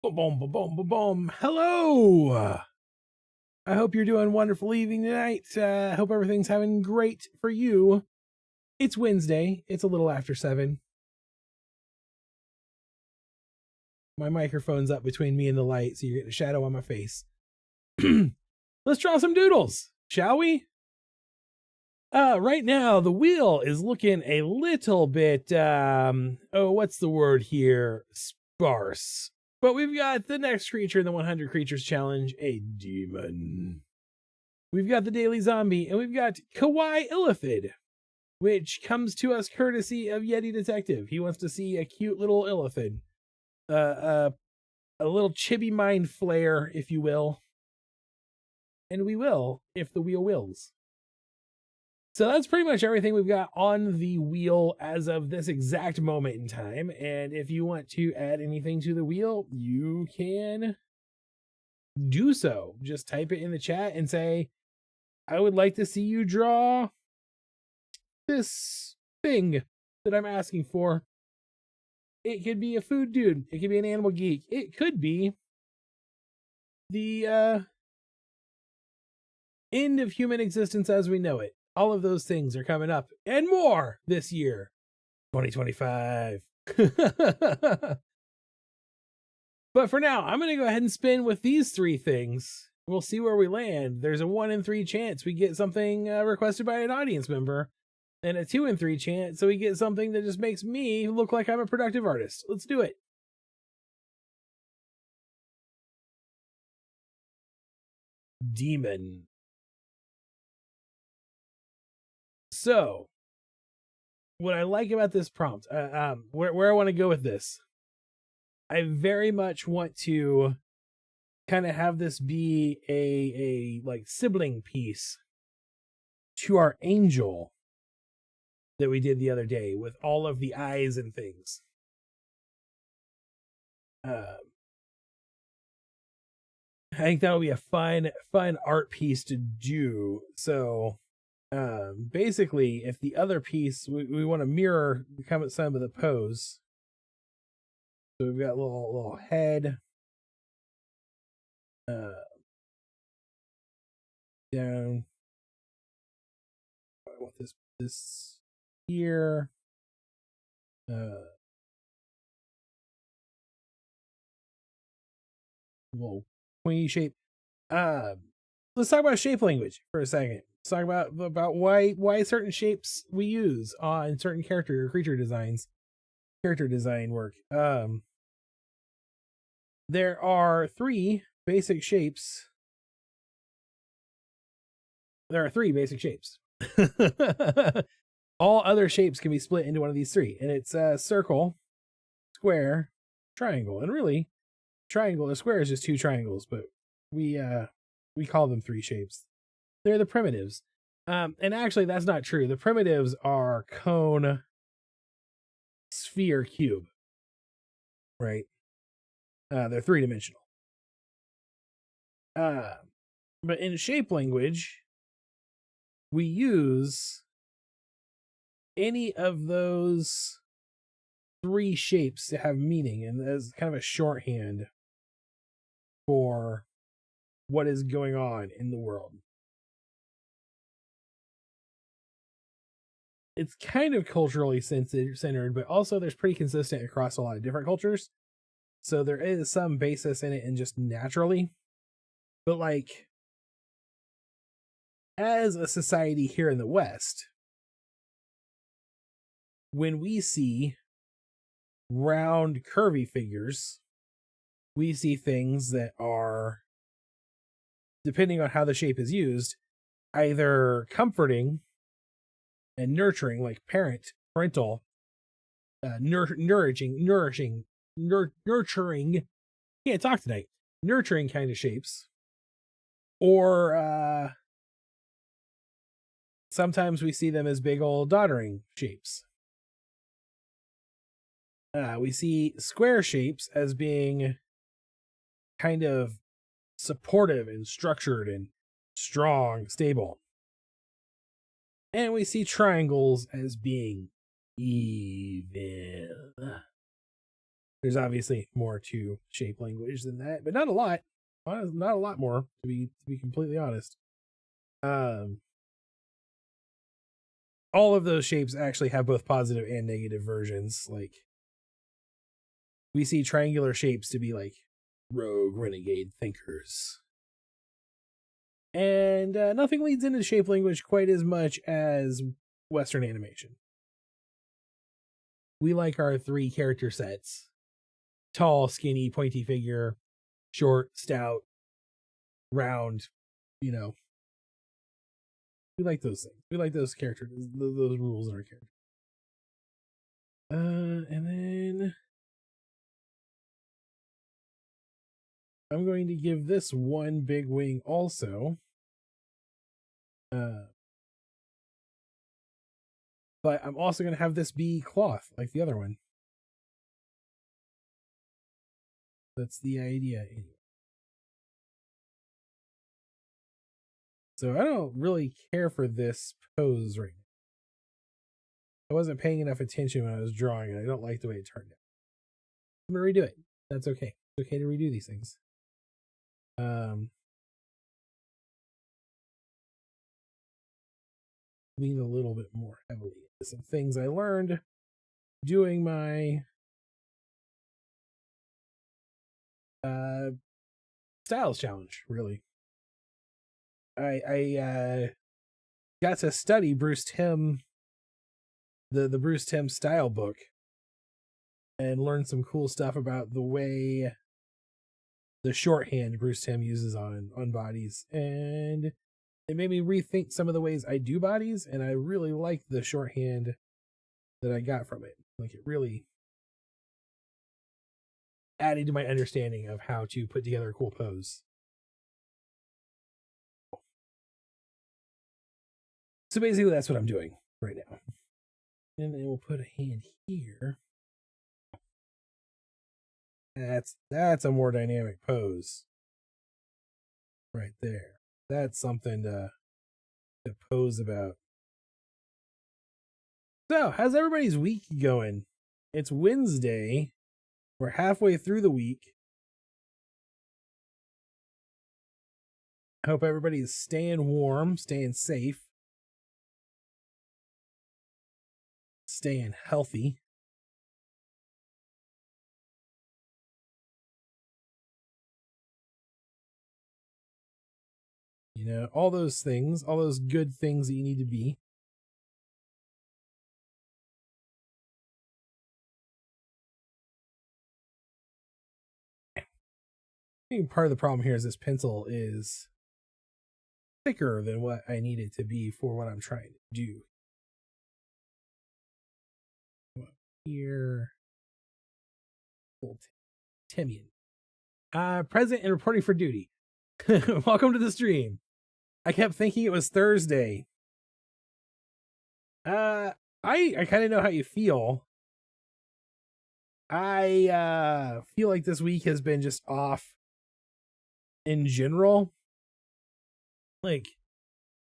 Boom, boom, boom, boom, boom, boom. Hello. I hope you're doing wonderful evening tonight. I hope everything's having great for you. It's Wednesday. It's a little after 7. My microphone's up between me and the light, so you're getting a shadow on my face. Let's draw some doodles, shall we? Right now, the wheel is looking a little bit, what's the word here? Sparse. But we've got the next creature in the 100 Creatures Challenge, a demon. We've got the Daily Zombie, and we've got Kawaii Illithid, which comes to us courtesy of Yeti Detective. He wants to see a cute little Illithid. A little chibi mind flare, if you will. And we will, if the wheel wills. So that's pretty much everything we've got on the wheel as of this exact moment in time. And if you want to add anything to the wheel, you can do so. Just type it in the chat and say, I would like to see you draw this thing that I'm asking for. It could be a food dude. It could be an animal geek. It could be the end of human existence as we know it. All of those things are coming up and more this year, 2025. But for now, I'm going to go ahead and spin with these 3 things. We'll see where we land. There's a 1 in 3 chance we get something requested by an audience member, and a 2 in 3 chance so we get something that just makes me look like I'm a productive artist. Let's do it. Demon. So, what I like about this prompt, where I want to go with this, I very much want to kind of have this be a like sibling piece to our angel that we did the other day with all of the eyes and things. I think that would be a fun art piece to do. So basically, if the other piece we want to mirror some of the pose. So we've got a little head. Down. I want this here. Little pointy shape. Let's talk about shape language for a second. Let's talk about why certain shapes we use on certain character or creature designs. Character design work. There are 3 basic shapes. There are 3 basic shapes. All other shapes can be split into one of these 3, and it's circle, square, triangle. And really, triangle and square is just 2 triangles, but we call them 3 shapes. They're the primitives. And actually, that's not true. The primitives are cone, sphere, cube. Right? They're 3-dimensional. But in shape language, we use any of those 3 shapes to have meaning, and as kind of a shorthand for what is going on in the world. It's kind of culturally centered, but also there's pretty consistent across a lot of different cultures. So there is some basis in it and just naturally. But like, as a society here in the West, when we see round, curvy figures, we see things that are, depending on how the shape is used, either comforting and nurturing, like parental, nurturing, can't talk tonight, nurturing kind of shapes, or sometimes we see them as big old doddering shapes. We see square shapes as being kind of supportive and structured and strong, stable. And we see triangles as being evil. There's obviously more to shape language than that, but not a lot. Not a lot more, to be completely honest. All of those shapes actually have both positive and negative versions. Like, we see triangular shapes to be like rogue, renegade thinkers. And nothing leads into shape language quite as much as Western animation. We like our 3 character sets: tall, skinny, pointy figure, short, stout, round. You know, we like those things. We like those characters, those rules in our character. And then I'm going to give this one big wing also. But I'm also going to have this be cloth like the other one. That's the idea anyway. So I don't really care for this pose right now. I wasn't paying enough attention when I was drawing, and I don't like the way it turned out. I'm going to redo it. That's okay. It's okay to redo these things. Lean a little bit more heavily into some things I learned doing my styles challenge. Really, I got to study Bruce Timm, the Bruce Timm style book, and learn some cool stuff about the way the shorthand Bruce Timm uses on bodies, and it made me rethink some of the ways I do bodies, and I really like the shorthand that I got from it. Like, it really added to my understanding of how to put together a cool pose. So basically that's what I'm doing right now. And then we'll put a hand here. That's a more dynamic pose right there. That's something to pose about. So, how's everybody's week going? It's Wednesday. We're halfway through the week. I hope everybody's staying warm, staying safe, staying healthy. You know, all those things, all those good things that you need to be. I think part of the problem here is this pencil is thicker than what I need it to be for what I'm trying to do. Here. Timian. Present and reporting for duty. Welcome to the stream. I kept thinking it was Thursday. I kind of know how you feel. I feel like this week has been just off in general. Like,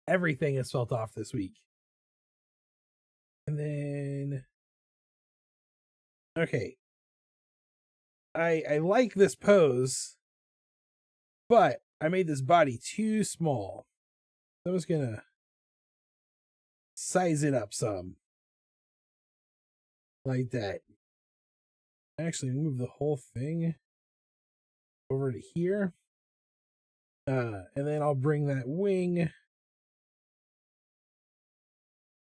everything has felt off this week. And then, okay, I like this pose, but I made this body too small. So I'm just gonna size it up some, like that. Actually, move the whole thing over to here. And then I'll bring that wing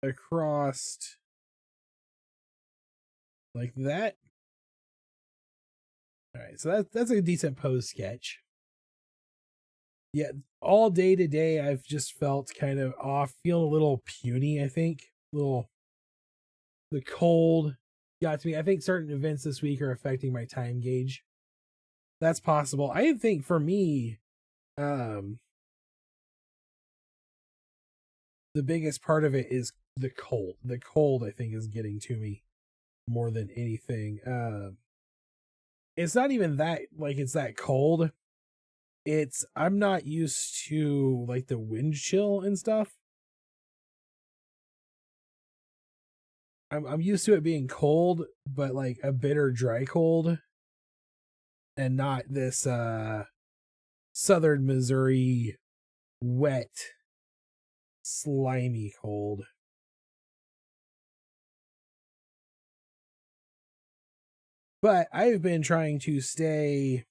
across like that. All right, so that's a decent pose sketch. Yeah, all day today I've just felt kind of off, feeling a little puny, I think. The cold got to me. I think certain events this week are affecting my time gauge. That's possible. I think for me, the biggest part of it is the cold. The cold, I think, is getting to me more than anything. It's not even that, like, it's that cold. I'm not used to, like, the wind chill and stuff. I'm used to it being cold, but like a bitter, dry cold. and not this southern Missouri wet, slimy cold. But I've been trying to stay,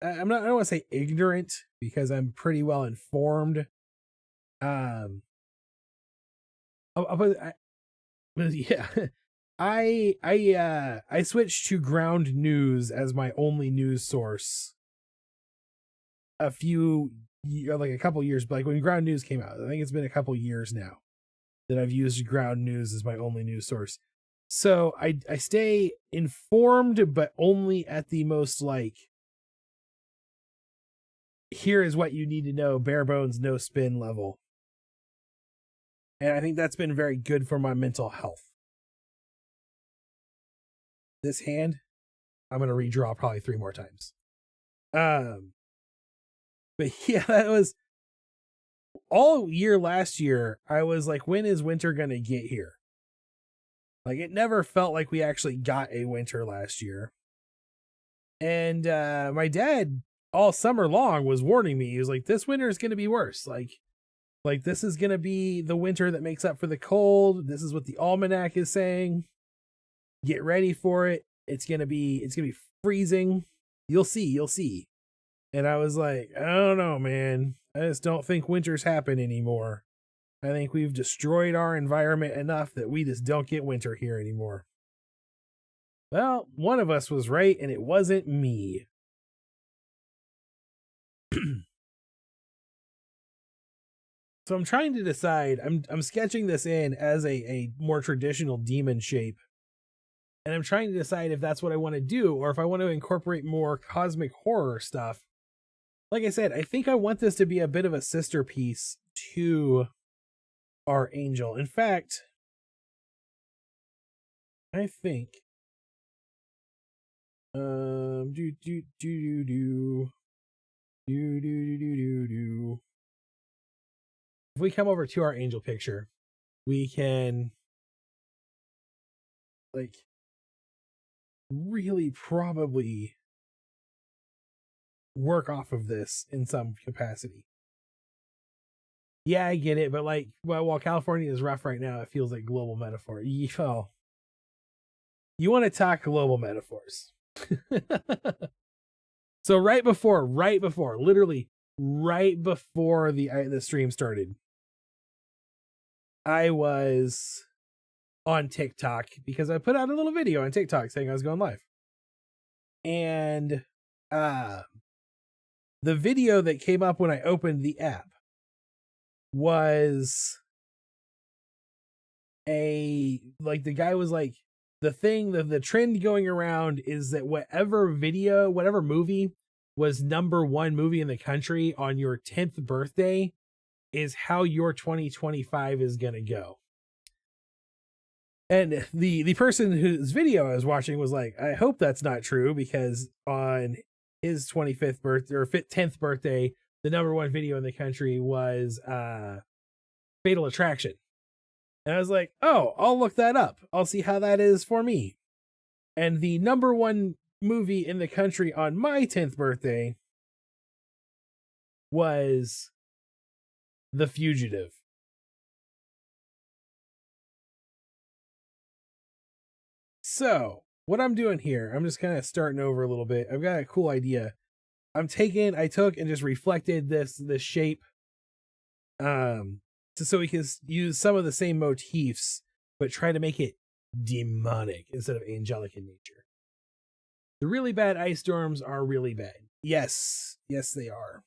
I don't want to say ignorant, because I'm pretty well informed. Yeah. I switched to ground news as my only news source a couple years, like when ground news came out. I think it's been a couple years now that I've used ground news as my only news source. So I stay informed, but only at the most, like, here is what you need to know, bare bones, no spin level. And I think that's been very good for my mental health. This hand, I'm going to redraw probably 3 more times. But yeah, that was all year last year. I was like, when is winter going to get here? Like, it never felt like we actually got a winter last year. And my dad all summer long was warning me. He was like, this winter is going to be worse. Like this is going to be the winter that makes up for the cold. This is what the almanac is saying. Get ready for it. It's going to be freezing. You'll see. And I was like, I don't know, man. I just don't think winters happen anymore. I think we've destroyed our environment enough that we just don't get winter here anymore. Well, one of us was right, and it wasn't me. So I'm trying to decide. I'm sketching this in as a more traditional demon shape. And I'm trying to decide if that's what I want to do, or if I want to incorporate more cosmic horror stuff. Like I said, I think I want this to be a bit of a sister piece to our angel. In fact, I think if we come over to our angel picture, we can, like, really probably work off of this in some capacity. Yeah, I get it, but like, well, while California is rough right now, it feels like global metaphor. You want to talk global metaphors. So right before, literally right before the stream started, I was on TikTok because I put out a little video on TikTok saying I was going live. And the video that came up when I opened the app was the guy was like, the trend going around is that whatever movie was #1 movie in the country on your 10th birthday is how your 2025 is going to go. And the person whose video I was watching was like, I hope that's not true, because on his 25th birthday or 10th birthday, the #1 video in the country was Fatal Attraction. And I was like, oh, I'll look that up. I'll see how that is for me. And the #1 movie in the country on my 10th birthday was The Fugitive. So what I'm doing here, I'm just kind of starting over a little bit. I've got a cool idea. I took and just reflected this shape, so we can use some of the same motifs, but try to make it demonic instead of angelic in nature. The really bad ice storms are really bad. Yes, they are.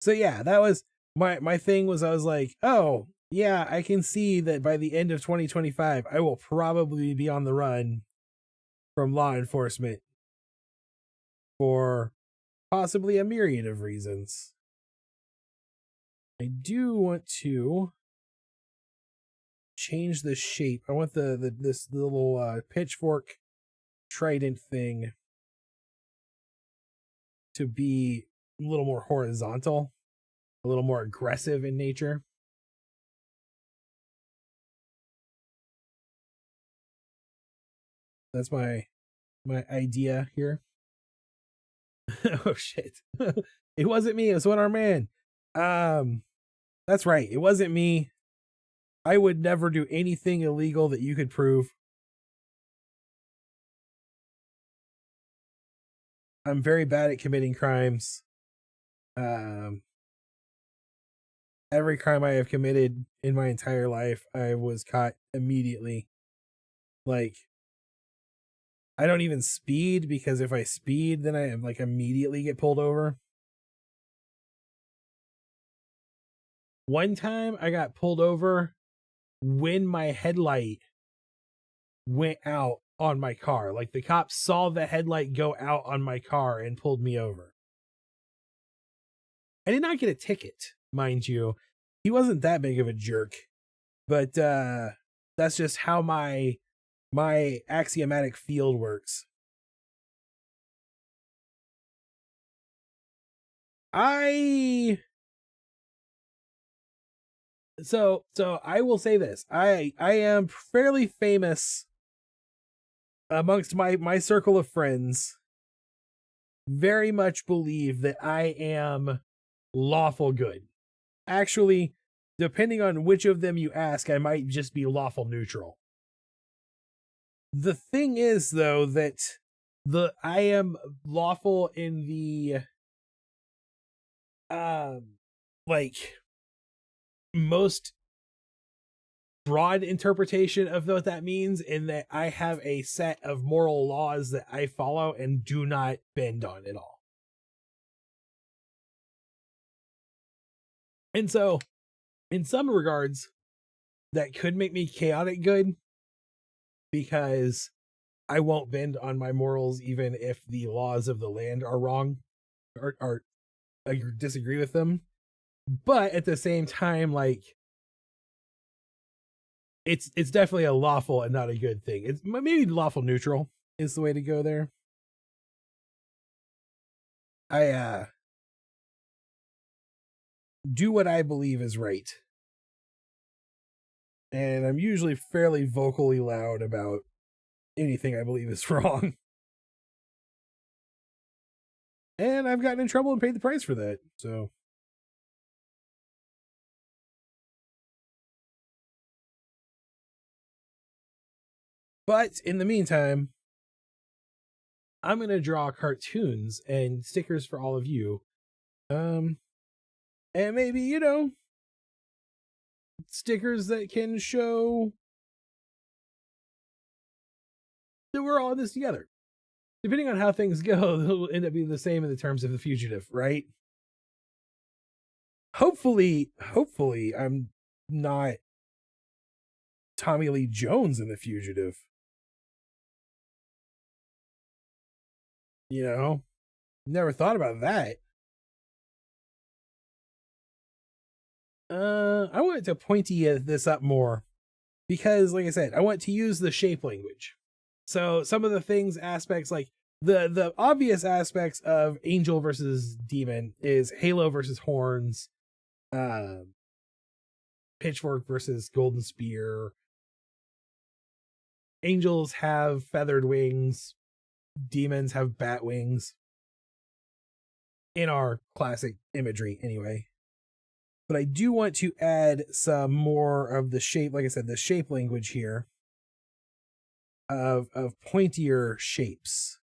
So yeah, that was my thing. Was I was like, oh yeah, I can see that by the end of 2025, I will probably be on the run from law enforcement for possibly a myriad of reasons. I do want to change the shape. I want this little pitchfork trident thing to be a little more horizontal, a little more aggressive in nature. That's my idea here. Oh shit. It wasn't me, it was one-armed man. That's right, it wasn't me. I would never do anything illegal that you could prove. I'm very bad at committing crimes. Every crime I have committed in my entire life, I was caught immediately. Like, I don't even speed, because if I speed, then I like immediately get pulled over. One time I got pulled over when my headlight went out on my car. Like, the cops saw the headlight go out on my car and pulled me over. I did not get a ticket, mind you. He wasn't that big of a jerk, but that's just how my axiomatic field works. So I will say this. I am fairly famous amongst my circle of friends. Very much believe that I am lawful good. Actually, depending on which of them you ask, I might just be lawful neutral. The thing is, though, that I am lawful in the like most broad interpretation of what that means, in that I have a set of moral laws that I follow and do not bend on at all. And so, in some regards, that could make me chaotic good, because I won't bend on my morals even if the laws of the land are wrong, or I disagree with them. But at the same time, like, it's definitely a lawful and not a good thing. It's maybe lawful neutral is the way to go there. I do what I believe is right. And I'm usually fairly vocally loud about anything I believe is wrong. And I've gotten in trouble and paid the price for that, so. But in the meantime, I'm going to draw cartoons and stickers for all of you. And maybe, you know, stickers that can show that we're all in this together. Depending on how things go, they'll end up being the same in the terms of The Fugitive, right? Hopefully I'm not Tommy Lee Jones in The Fugitive. You know, never thought about that. I wanted to pointy this up more because, like I said, I want to use the shape language. So some of the things, aspects, like the obvious aspects of angel versus demon is halo versus horns, pitchfork versus golden spear. Angels have feathered wings, demons have bat wings. In our classic imagery, anyway. But I do want to add some more of the shape, like I said, the shape language here of pointier shapes.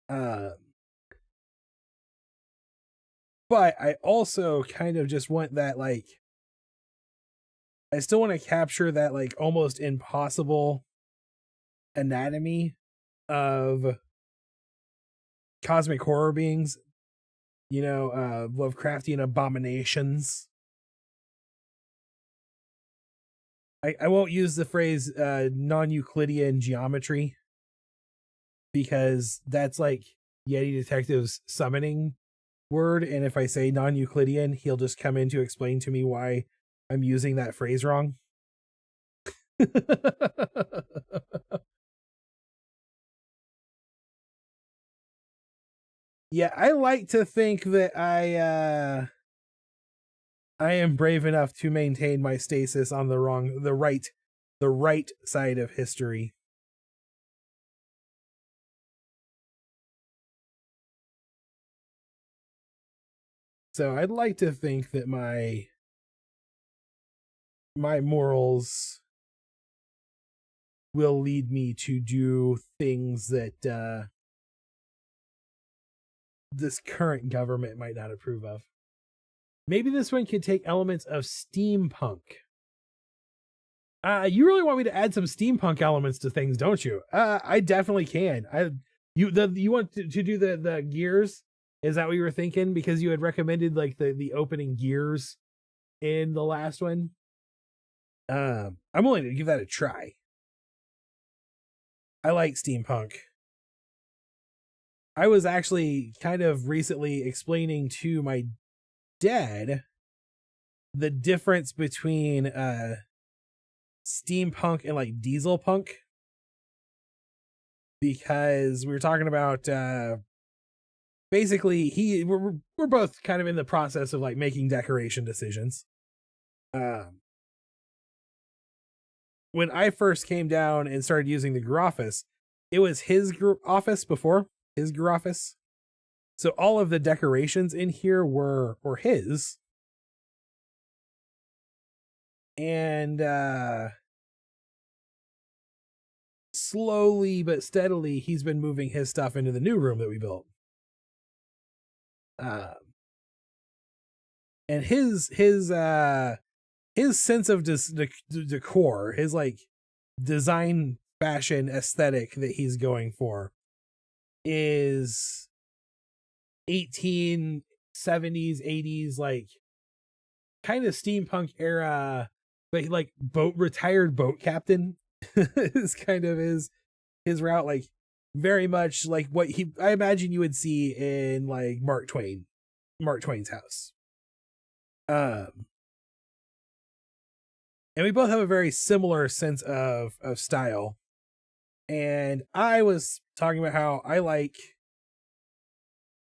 But I also kind of just want that, like, I still want to capture that, like, almost impossible anatomy of cosmic horror beings, you know, Lovecraftian abominations. I won't use the phrase non-Euclidean geometry, because that's like Yeti Detective's summoning word, and if I say non-Euclidean, he'll just come in to explain to me why I'm using that phrase wrong. Yeah, I like to think that I am brave enough to maintain my stasis on the right side of history. So I'd like to think that my morals will lead me to do things that this current government might not approve of. Maybe this one could take elements of steampunk. You really want me to add some steampunk elements to things, don't you? I definitely can. You want to do the gears? Is that what you were thinking? Because you had recommended like the opening gears in the last one. I'm willing to give that a try. I like steampunk. I was actually kind of recently explaining to my dad the difference between steampunk and like diesel punk, because we were talking about basically we're both kind of in the process of like making decoration decisions. When I first came down and started using the Grew office, it was his office before, his Grew office. So all of the decorations in here were his. And slowly but steadily, he's been moving his stuff into the new room that we built. And his sense of decor, his like design fashion aesthetic that he's going for is 1870s, 80s, like kind of steampunk era, but like retired boat captain is kind of his route, like very much like what I imagine you would see in like Mark Twain's house. And we both have a very similar sense of style. And I was talking about how I like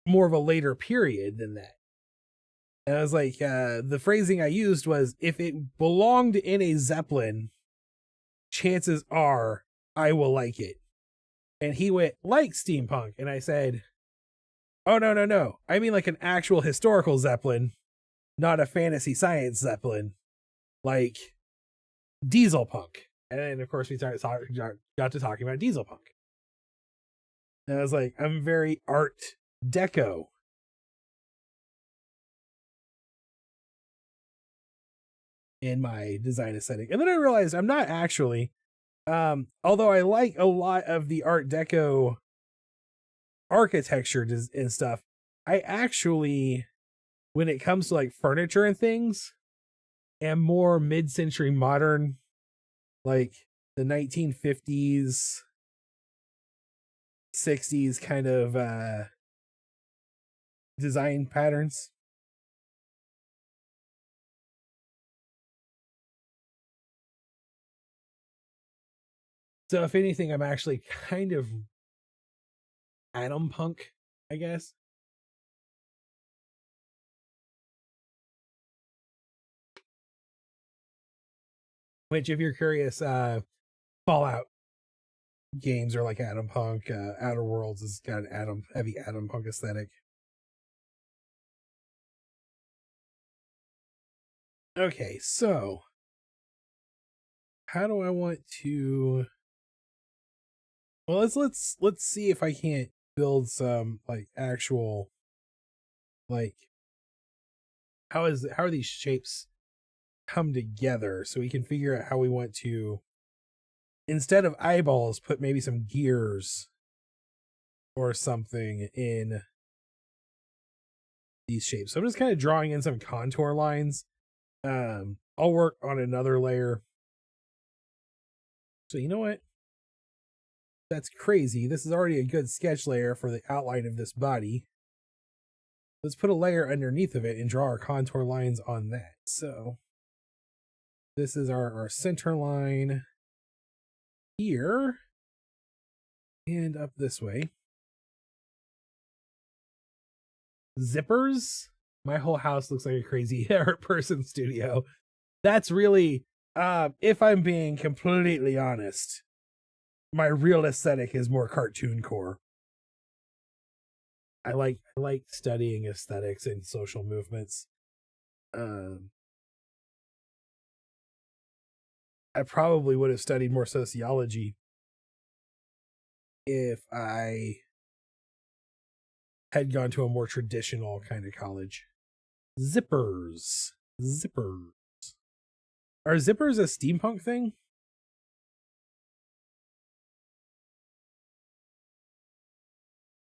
more of a later period than that. And I was like, the phrasing I used was, if it belonged in a Zeppelin, chances are I will like it. And he went, like steampunk. And I said, oh, no. I mean like an actual historical Zeppelin, not a fantasy science Zeppelin. Like diesel punk. And then of course we got to talking about diesel punk. And I was like, I'm very art deco. In my design aesthetic. And then I realized I'm not actually, although I like a lot of the art deco architecture and stuff, I actually, when it comes to like furniture and things, am more mid-century modern, like the 1950s, 60s kind of design patterns. So if anything, I'm actually kind of atom punk, I guess. Which, if you're curious, Fallout games are like atom punk. Outer Worlds has got an heavy atom punk aesthetic. Okay, so how do I want to? Well, let's see if I can't build some like actual, like, how are these shapes come together, so we can figure out how we want to, instead of eyeballs, put maybe some gears or something in these shapes. So I'm just kind of drawing in some contour lines. I'll work on another layer. So you know what? That's crazy. This is already a good sketch layer for the outline of this body. Let's put a layer underneath of it and draw our contour lines on that. So this is our center line here and up this way. Zippers. My whole house looks like a crazy art person studio. That's really, if I'm being completely honest, my real aesthetic is more cartoon core. I like studying aesthetics and social movements. I probably would have studied more sociology if I had gone to a more traditional kind of college. Zippers. Are zippers a steampunk thing?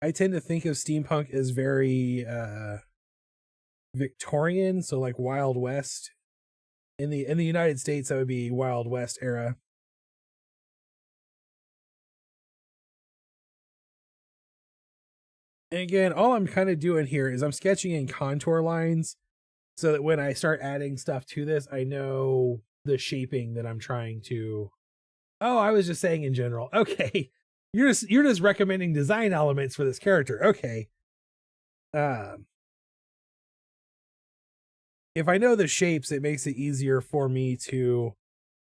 I tend to think of steampunk as very Victorian, so like Wild West. In the United States, that would be Wild West era. And again, all I'm kind of doing here is I'm sketching in contour lines so that when I start adding stuff to this, I know the shaping that I'm trying to. Oh, I was just saying in general. Okay. You're just recommending design elements for this character. Okay. If I know the shapes, it makes it easier for me to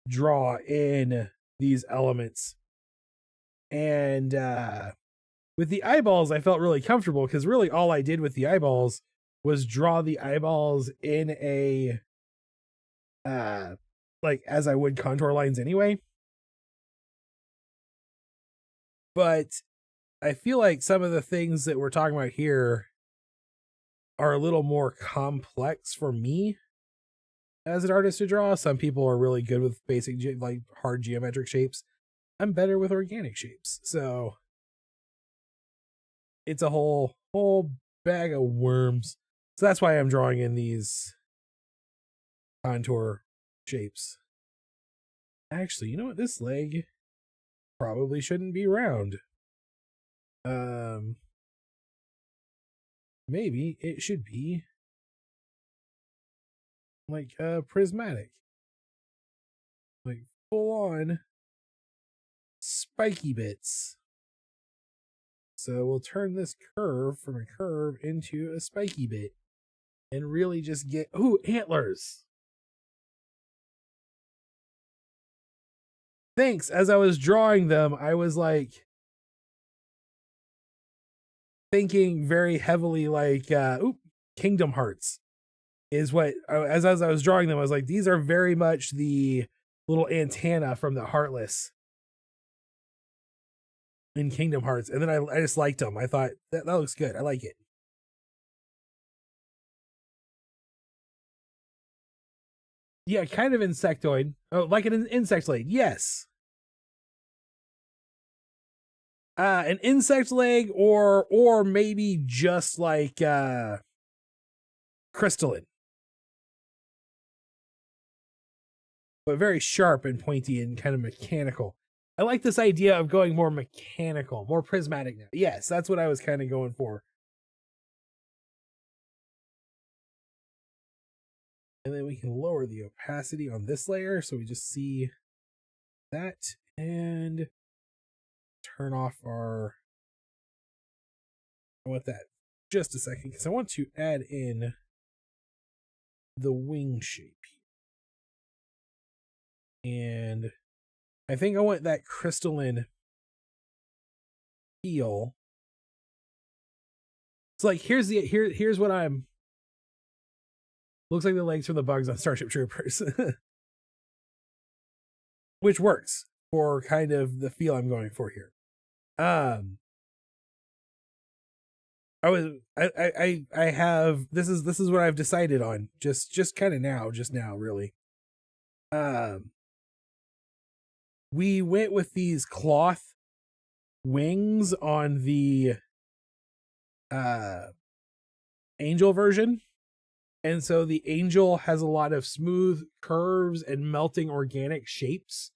draw in these elements. And with the eyeballs, I felt really comfortable because really all I did with the eyeballs was draw the eyeballs in a like as I would contour lines anyway. But I feel like some of the things that we're talking about here are a little more complex for me as an artist to draw. Some people are really good with basic, like hard geometric shapes. I'm better with organic shapes. So it's a whole bag of worms. So that's why I'm drawing in these contour shapes. Actually, you know what? This leg probably shouldn't be round. Maybe it should be like prismatic. Like full on spiky bits. So we'll turn this curve from a curve into a spiky bit and really just get, ooh, antlers. Thanks. As I was drawing them, I was like thinking very heavily like, Kingdom Hearts is what, as I was drawing them, I was like, these are very much the little antenna from the Heartless in Kingdom Hearts. And then I just liked them. I thought that looks good. I like it. Yeah, kind of insectoid. Oh, like an insect leg. Yes. An insect leg or maybe just like Crystaline. But very sharp and pointy and kind of mechanical. I like this idea of going more mechanical, more prismatic now. Yes, that's what I was kind of going for. And then we can lower the opacity on this layer so we just see that and turn off our. I want that just a second because I want to add in the wing shape. And I think I want that crystalline feel. It's like here's what I'm. Looks like the legs from the bugs on Starship Troopers. Which works for kind of the feel I'm going for here. I have this is what I've decided on just kind of now really. We went with these cloth wings on the Angel version. And so the Angel has a lot of smooth curves and melting organic shapes.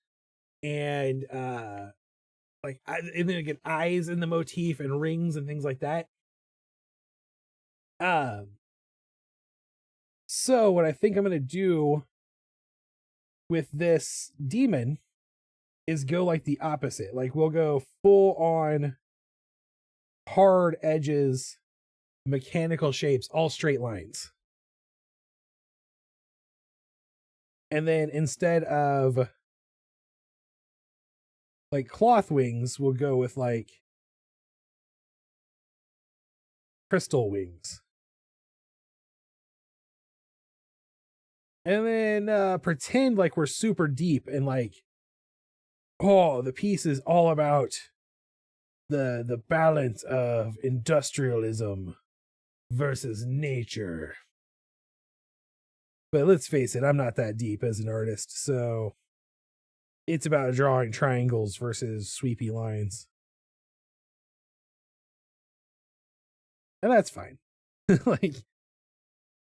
And like and then again eyes in the motif and rings and things like that. So what I think I'm gonna do with this demon is go like the opposite. Like we'll go full on hard edges, mechanical shapes, all straight lines. And then instead of like cloth wings, we'll go with like crystal wings. And then pretend like we're super deep and like, oh, the piece is all about the balance of industrialism versus nature. But let's face it, I'm not that deep as an artist, so it's about drawing triangles versus sweepy lines. And that's fine. Like,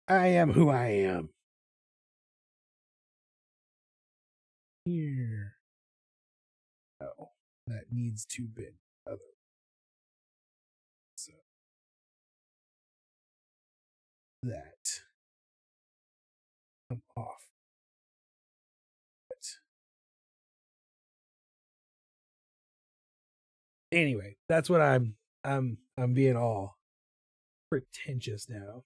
I am who I am. Here. Oh, that needs to be other. So that come off. Anyway, that's what I'm being all pretentious now.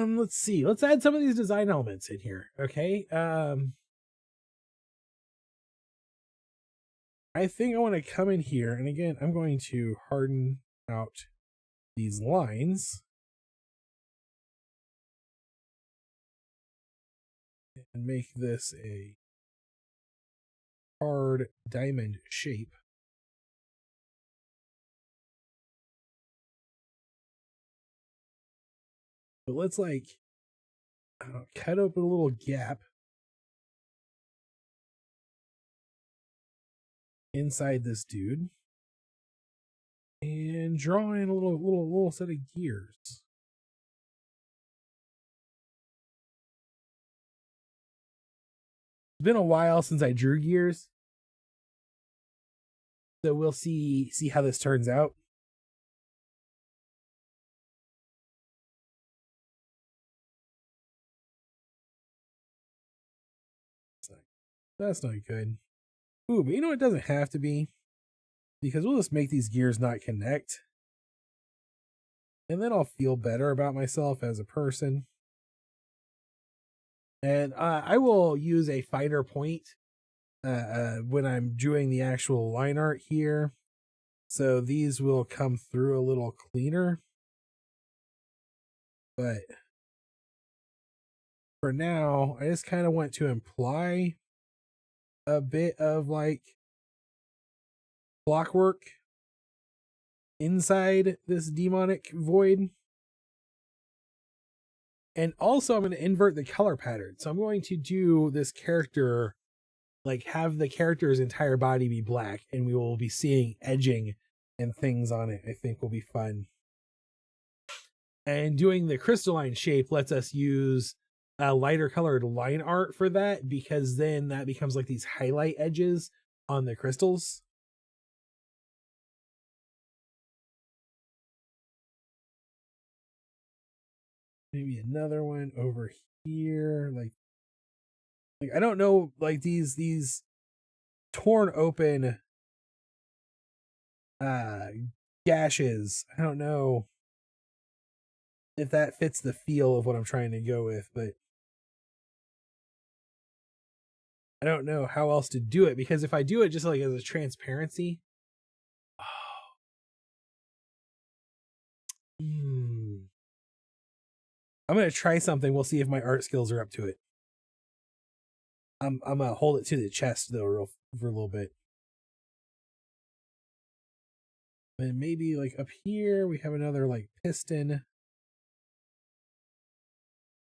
Let's see. Let's add some of these design elements in here. Okay. I think I want to come in here, and again, I'm going to harden out these lines and make this a hard diamond shape. But let's like cut open a little gap inside this dude and draw in a little set of gears. It's been a while since I drew gears, so we'll see how this turns out. That's not good. Ooh, but you know it doesn't have to be, because we'll just make these gears not connect, and then I'll feel better about myself as a person. And I will use a finer point when I'm doing the actual line art here, so these will come through a little cleaner. But for now, I just kind of want to imply a bit of like clockwork inside this demonic void. And also I'm going to invert the color pattern. So I'm going to do this character, like have the character's entire body be black, and we will be seeing edging and things on it. I think will be fun. And doing the crystalline shape lets us use a lighter colored line art for that, because then that becomes like these highlight edges on the crystals. Maybe another one over here, like I don't know, like these torn open gashes. I don't know if that fits the feel of what I'm trying to go with, but I don't know how else to do it, because if I do it just like as a transparency, I'm gonna try something. We'll see if my art skills are up to it. I'm gonna hold it to the chest though, for a little bit. And maybe like up here we have another like piston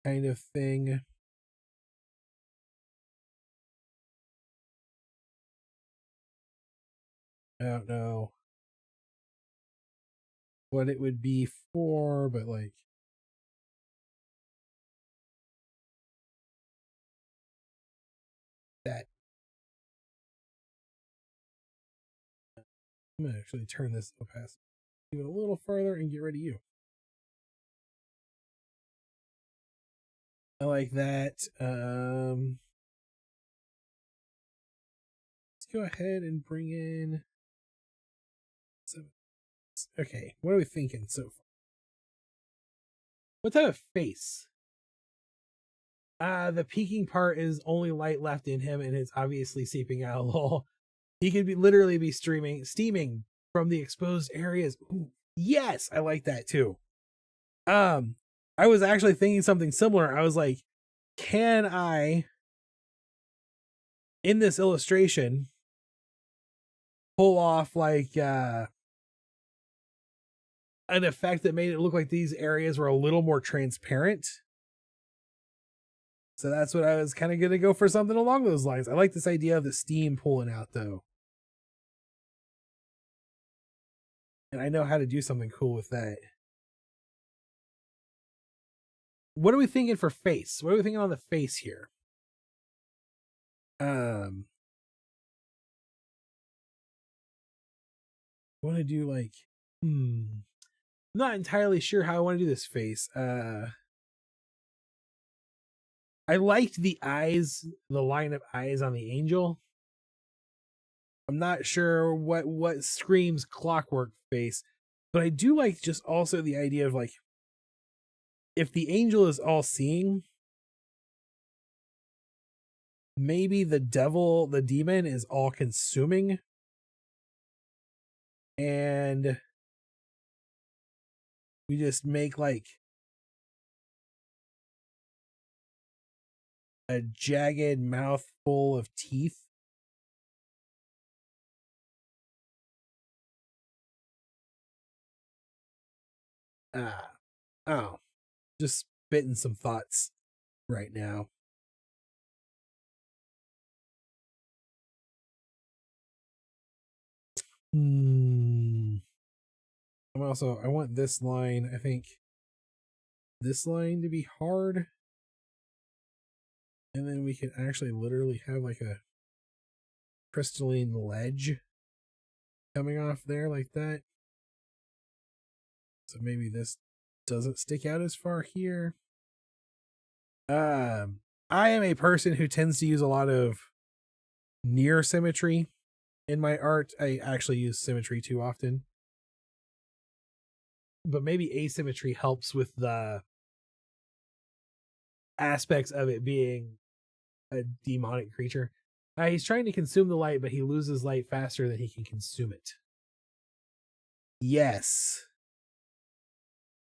kind of thing. I don't know what it would be for, but like that. I'm gonna actually turn this opacity even a little further and get rid of you. I like that. Let's go ahead and bring in some. Okay, what are we thinking so far? What type of face? The peaking part is only light left in him, and it's obviously seeping out a little. He could be literally be steaming from the exposed areas. Ooh, Yes, I like that too. I was actually thinking something similar. I was like, can I, in this illustration, pull off like an effect that made it look like these areas were a little more transparent? So that's what I was kind of going to go for, something along those lines. I like this idea of the steam pulling out though. And I know how to do something cool with that. What are we thinking for face? What are we thinking on the face here? I want to do like, not entirely sure how I want to do this face. I liked the eyes, the line of eyes on the angel. I'm not sure what screams Clockwork face, but I do like just also the idea of like, if the angel is all seeing, maybe the demon is all consuming, and we just make like a jagged mouth full of teeth. Oh, just spitting some thoughts right now. I want this line, I think this line to be hard. And then we can actually literally have like a crystalline ledge coming off there like that. So maybe this doesn't stick out as far here. I am a person who tends to use a lot of near symmetry in my art. I actually use symmetry too often. But maybe asymmetry helps with the aspects of it being a demonic creature. He's trying to consume the light, but he loses light faster than he can consume it. Yes.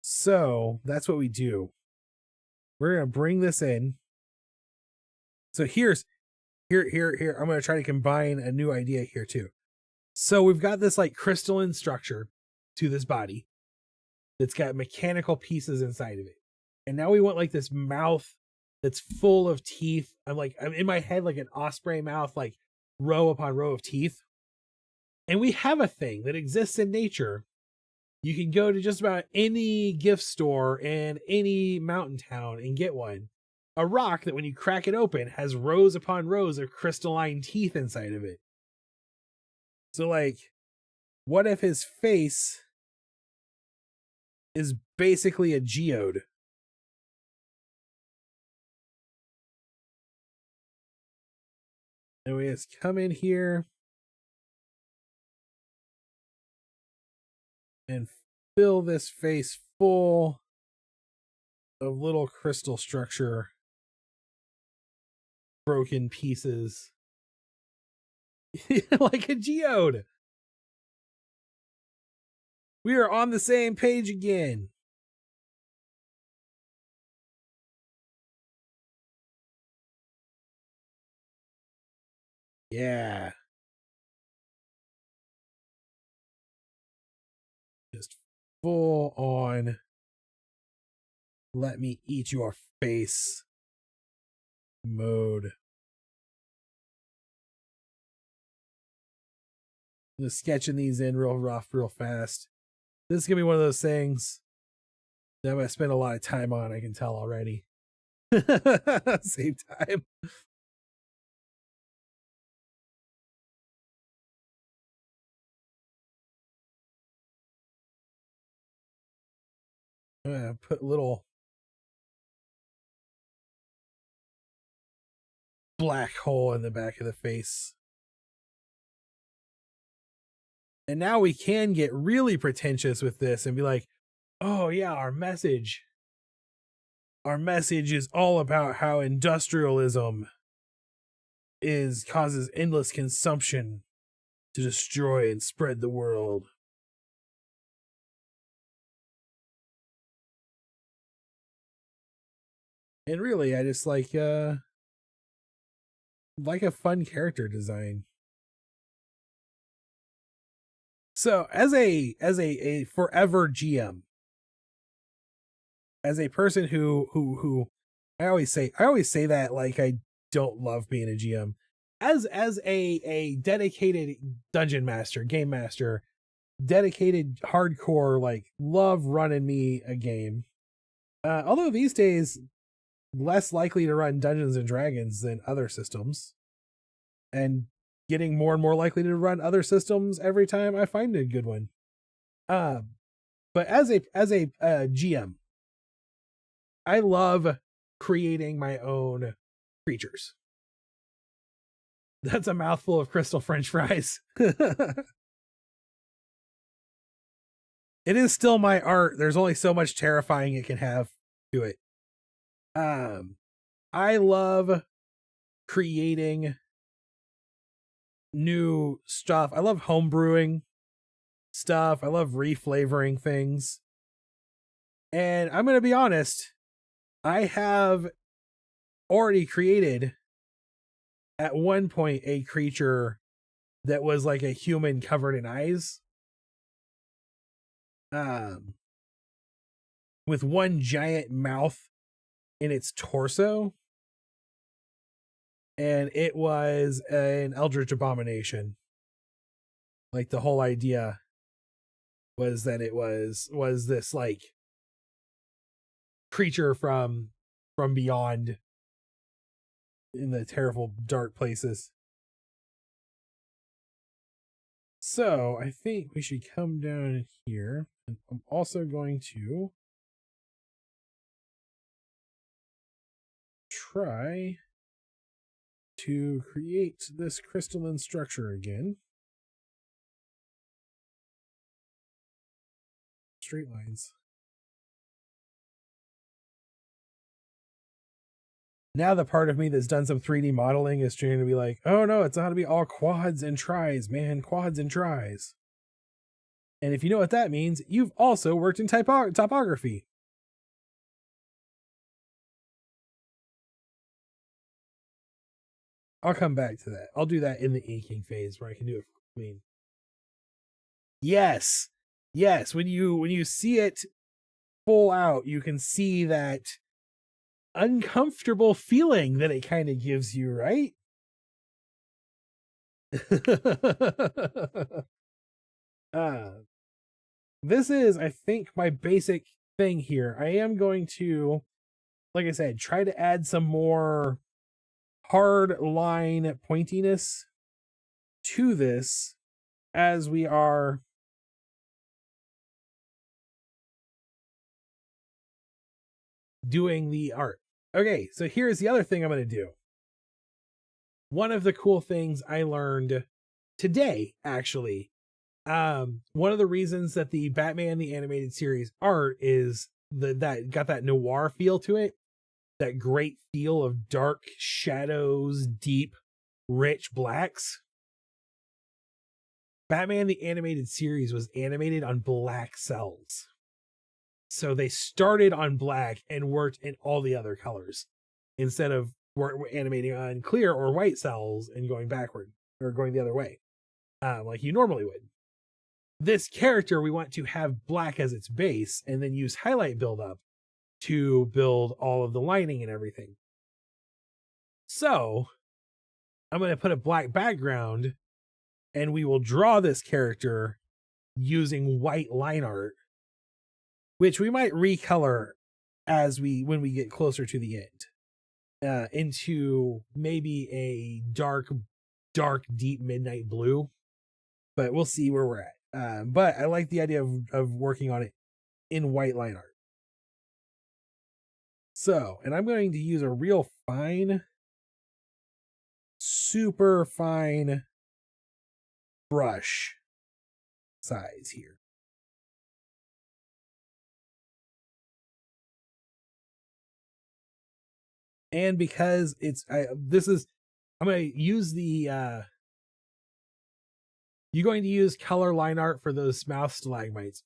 So that's what we do. We're gonna bring this in. So here. I'm gonna try to combine a new idea here too. So we've got this like crystalline structure to this body that's got mechanical pieces inside of it, and now we want like this mouth that's full of teeth. I'm in my head like an osprey mouth, like row upon row of teeth. And we have a thing that exists in nature. You can go to just about any gift store in any mountain town and get one. A rock that when you crack it open has rows upon rows of crystalline teeth inside of it. So like, what if his face is basically a geode? And we just come in here and fill this face full of little crystal structure, broken pieces. Like a geode. We are on the same page again. Yeah. Just full on. Let me eat your face mode. Just sketching these in real rough, real fast. This is going to be one of those things that I'm going to spend a lot of time on, I can tell already. Same time. I'm going to put little black hole in the back of the face. And now we can get really pretentious with this and be like, oh yeah, our message is all about how industrialism causes endless consumption to destroy and spread the world. And really, I just like a fun character design. So as a forever GM, as a person who I always say that like I don't love being a GM. As a dedicated dungeon master, game master, dedicated hardcore, like love running me a game. Although these days less likely to run Dungeons and Dragons than other systems, and getting more and more likely to run other systems every time I find a good one. But as a GM, I love creating my own creatures. That's a mouthful of crystal French fries. It is still my art. There's only so much terrifying it can have to it. I love creating new stuff. I love homebrewing stuff. I love reflavoring things. And I'm going to be honest, I have already created at one point a creature that was like a human covered in eyes. With one giant mouth in its torso. And it was an Eldritch Abomination. Like the whole idea was that it was this like creature from beyond in the terrible dark places. So I think we should come down here, and I'm also going to try to create this crystalline structure again. Straight lines. Now the part of me that's done some 3D modeling is trying to be like, oh no, it's not to be all quads and tries, man, quads and tries. And if you know what that means, you've also worked in topography. I'll come back to that. I'll do that in the inking phase where I can do it clean. Yes. Yes, when you see it full out, you can see that uncomfortable feeling that it kind of gives you, right? This is, I think, my basic thing here. I am going to, like I said, try to add some more hard line pointiness to this as we are doing the art. Okay, so here's the other thing I'm going to do. One of the cool things I learned today, actually, one of the reasons that the Batman the Animated Series art is that got that noir feel to it, that great feel of dark shadows, deep, rich blacks. Batman the Animated Series was animated on black cells. So they started on black and worked in all the other colors instead of animating on clear or white cells and going backward or going the other way, like you normally would. This character, we want to have black as its base and then use highlight buildup to build all of the lining and everything. So I'm going to put a black background and we will draw this character using white line art, which we might recolor when we get closer to the end, into maybe a dark, deep midnight blue, but we'll see where we're at. But I like the idea of working on it in white line art. So, and I'm going to use a real fine, super fine brush size here. And because I'm going to use the, you're going to use color line art for those mouth stalagmites.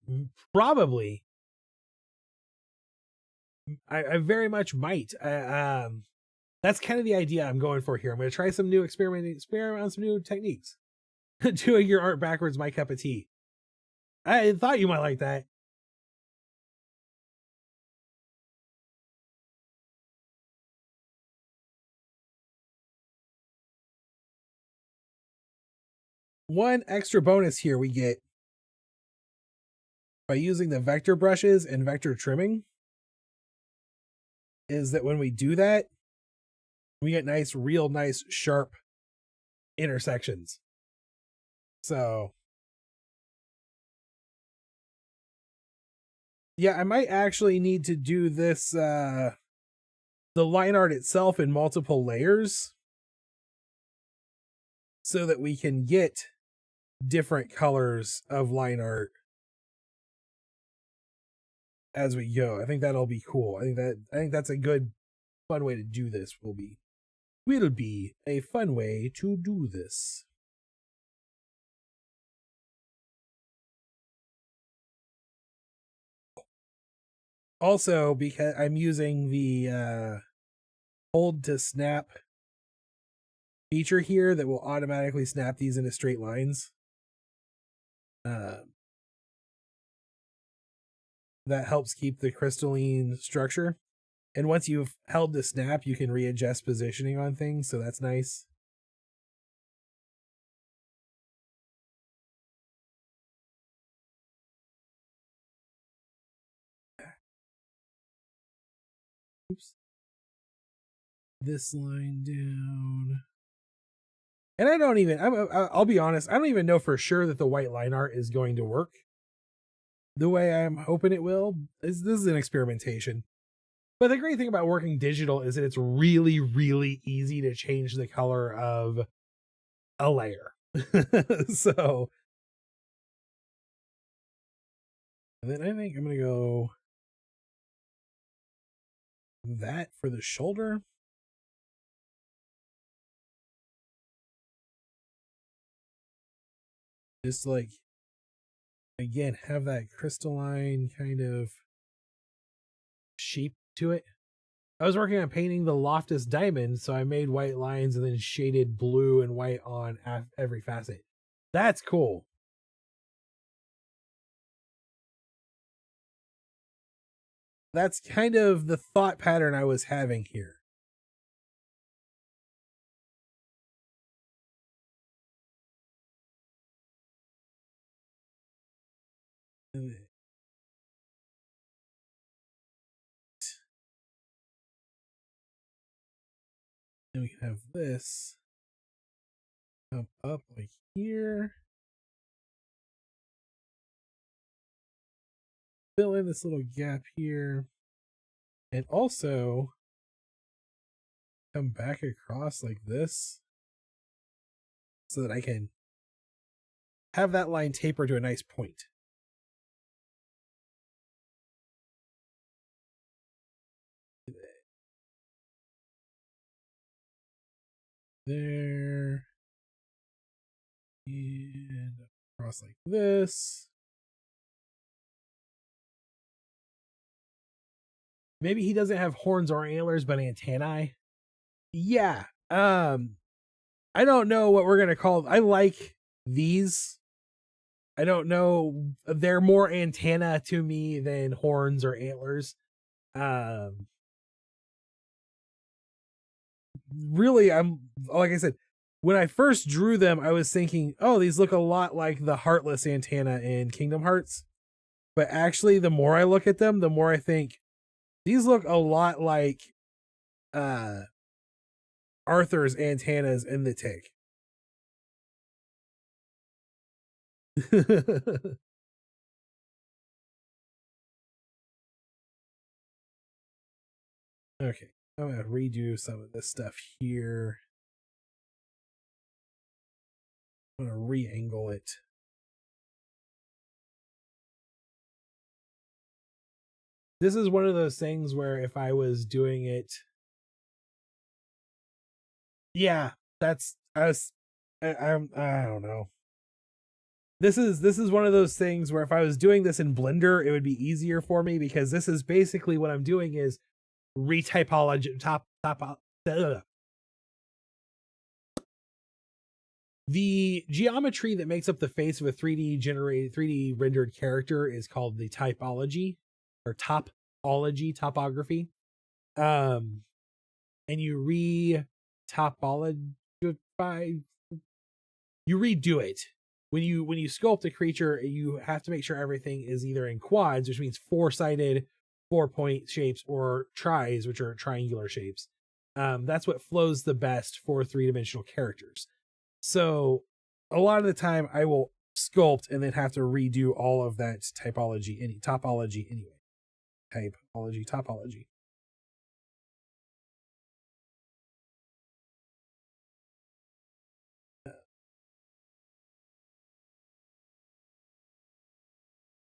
Probably I very much might. That's kind of the idea I'm going for here. I'm going to try some new experiment on some new techniques. Doing your art backwards, my cup of tea. I thought you might like that. One extra bonus here we get by using the vector brushes and vector trimming is that when we do that, we get nice, real nice, sharp intersections. So yeah, I might actually need to do this, the line art itself in multiple layers so that we can get different colors of line art as we go. I think that'll be cool. I think that's a good, fun way to do this. Will be a fun way to do this. Also, because I'm using the hold to snap feature here that will automatically snap these into straight lines. That helps keep the crystalline structure. And once you've held the snap, you can readjust positioning on things, so that's nice. Oops. This line down. And I don't even, I'll be honest, I don't even know for sure that the white line art is going to work the way I'm hoping it will. This is an experimentation. But the great thing about working digital is that it's really, really easy to change the color of a layer. So, and then I think I'm going to go that for the shoulder. Just like, again, have that crystalline kind of shape to it. I was working on painting the Loftus diamond, so I made white lines and then shaded blue and white on every facet. That's cool. That's kind of the thought pattern I was having here. Then we can have this come up like here. Fill in this little gap here. And also come back across like this so that I can have that line taper to a nice point. There. And across like this. Maybe he doesn't have horns or antlers, but antennae. Yeah. I don't know what we're gonna call. I like these. I don't know. They're more antenna to me than horns or antlers. Really, I'm like I said, when I first drew them, I was thinking, oh, these look a lot like the Heartless antenna in Kingdom Hearts. But actually, the more I look at them, the more I think these look a lot like Arthur's antennas in the Tick. Okay, I'm gonna redo some of this stuff here. I'm gonna re-angle it. This is one of those things where if I was doing it, yeah, that's I don't know. This is one of those things where if I was doing this in Blender, it would be easier for me, because this is basically what I'm doing is retypology the geometry that makes up the face of a 3D rendered character is called the typology, or topography. And you you redo it. When you sculpt a creature, you have to make sure everything is either in quads, which means 4-sided 4-point shapes, or tris, which are triangular shapes. That's what flows the best for 3-dimensional characters. So a lot of the time I will sculpt and then have to redo all of that topology anyway. Topology.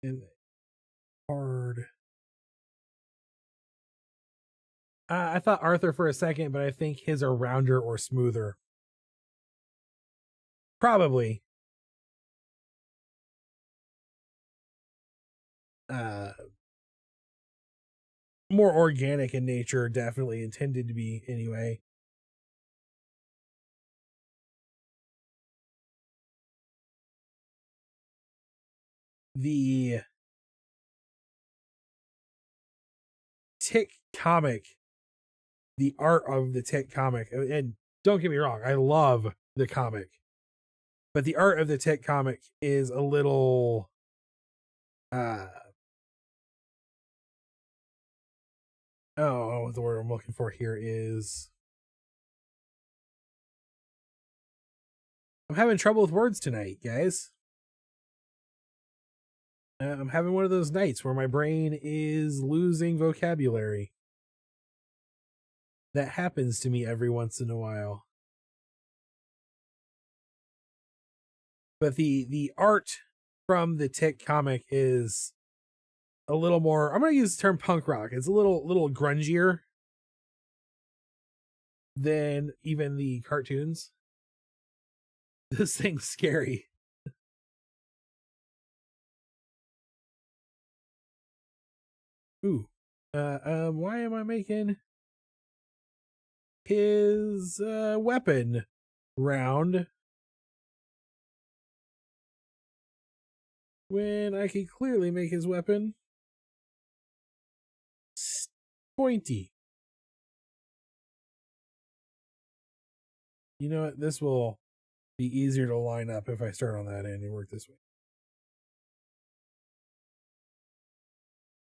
And hard. I thought Arthur for a second, but I think his are rounder or smoother. Probably. More organic in nature, definitely intended to be anyway. The Tick comic, the art of the Tick comic, and don't get me wrong, I love the comic, but the art of the Tick comic is a little oh, the word I'm looking for here is, I'm having trouble with words tonight, guys. I'm having one of those nights where my brain is losing vocabulary. That happens to me every once in a while. But the art from the Tick comic is a little more, I'm going to use the term punk rock. It's a little grungier than even the cartoons. This thing's scary. Ooh. Why am I making his weapon round when I could clearly make his weapon pointy? You know what? This will be easier to line up if I start on that end and work this way.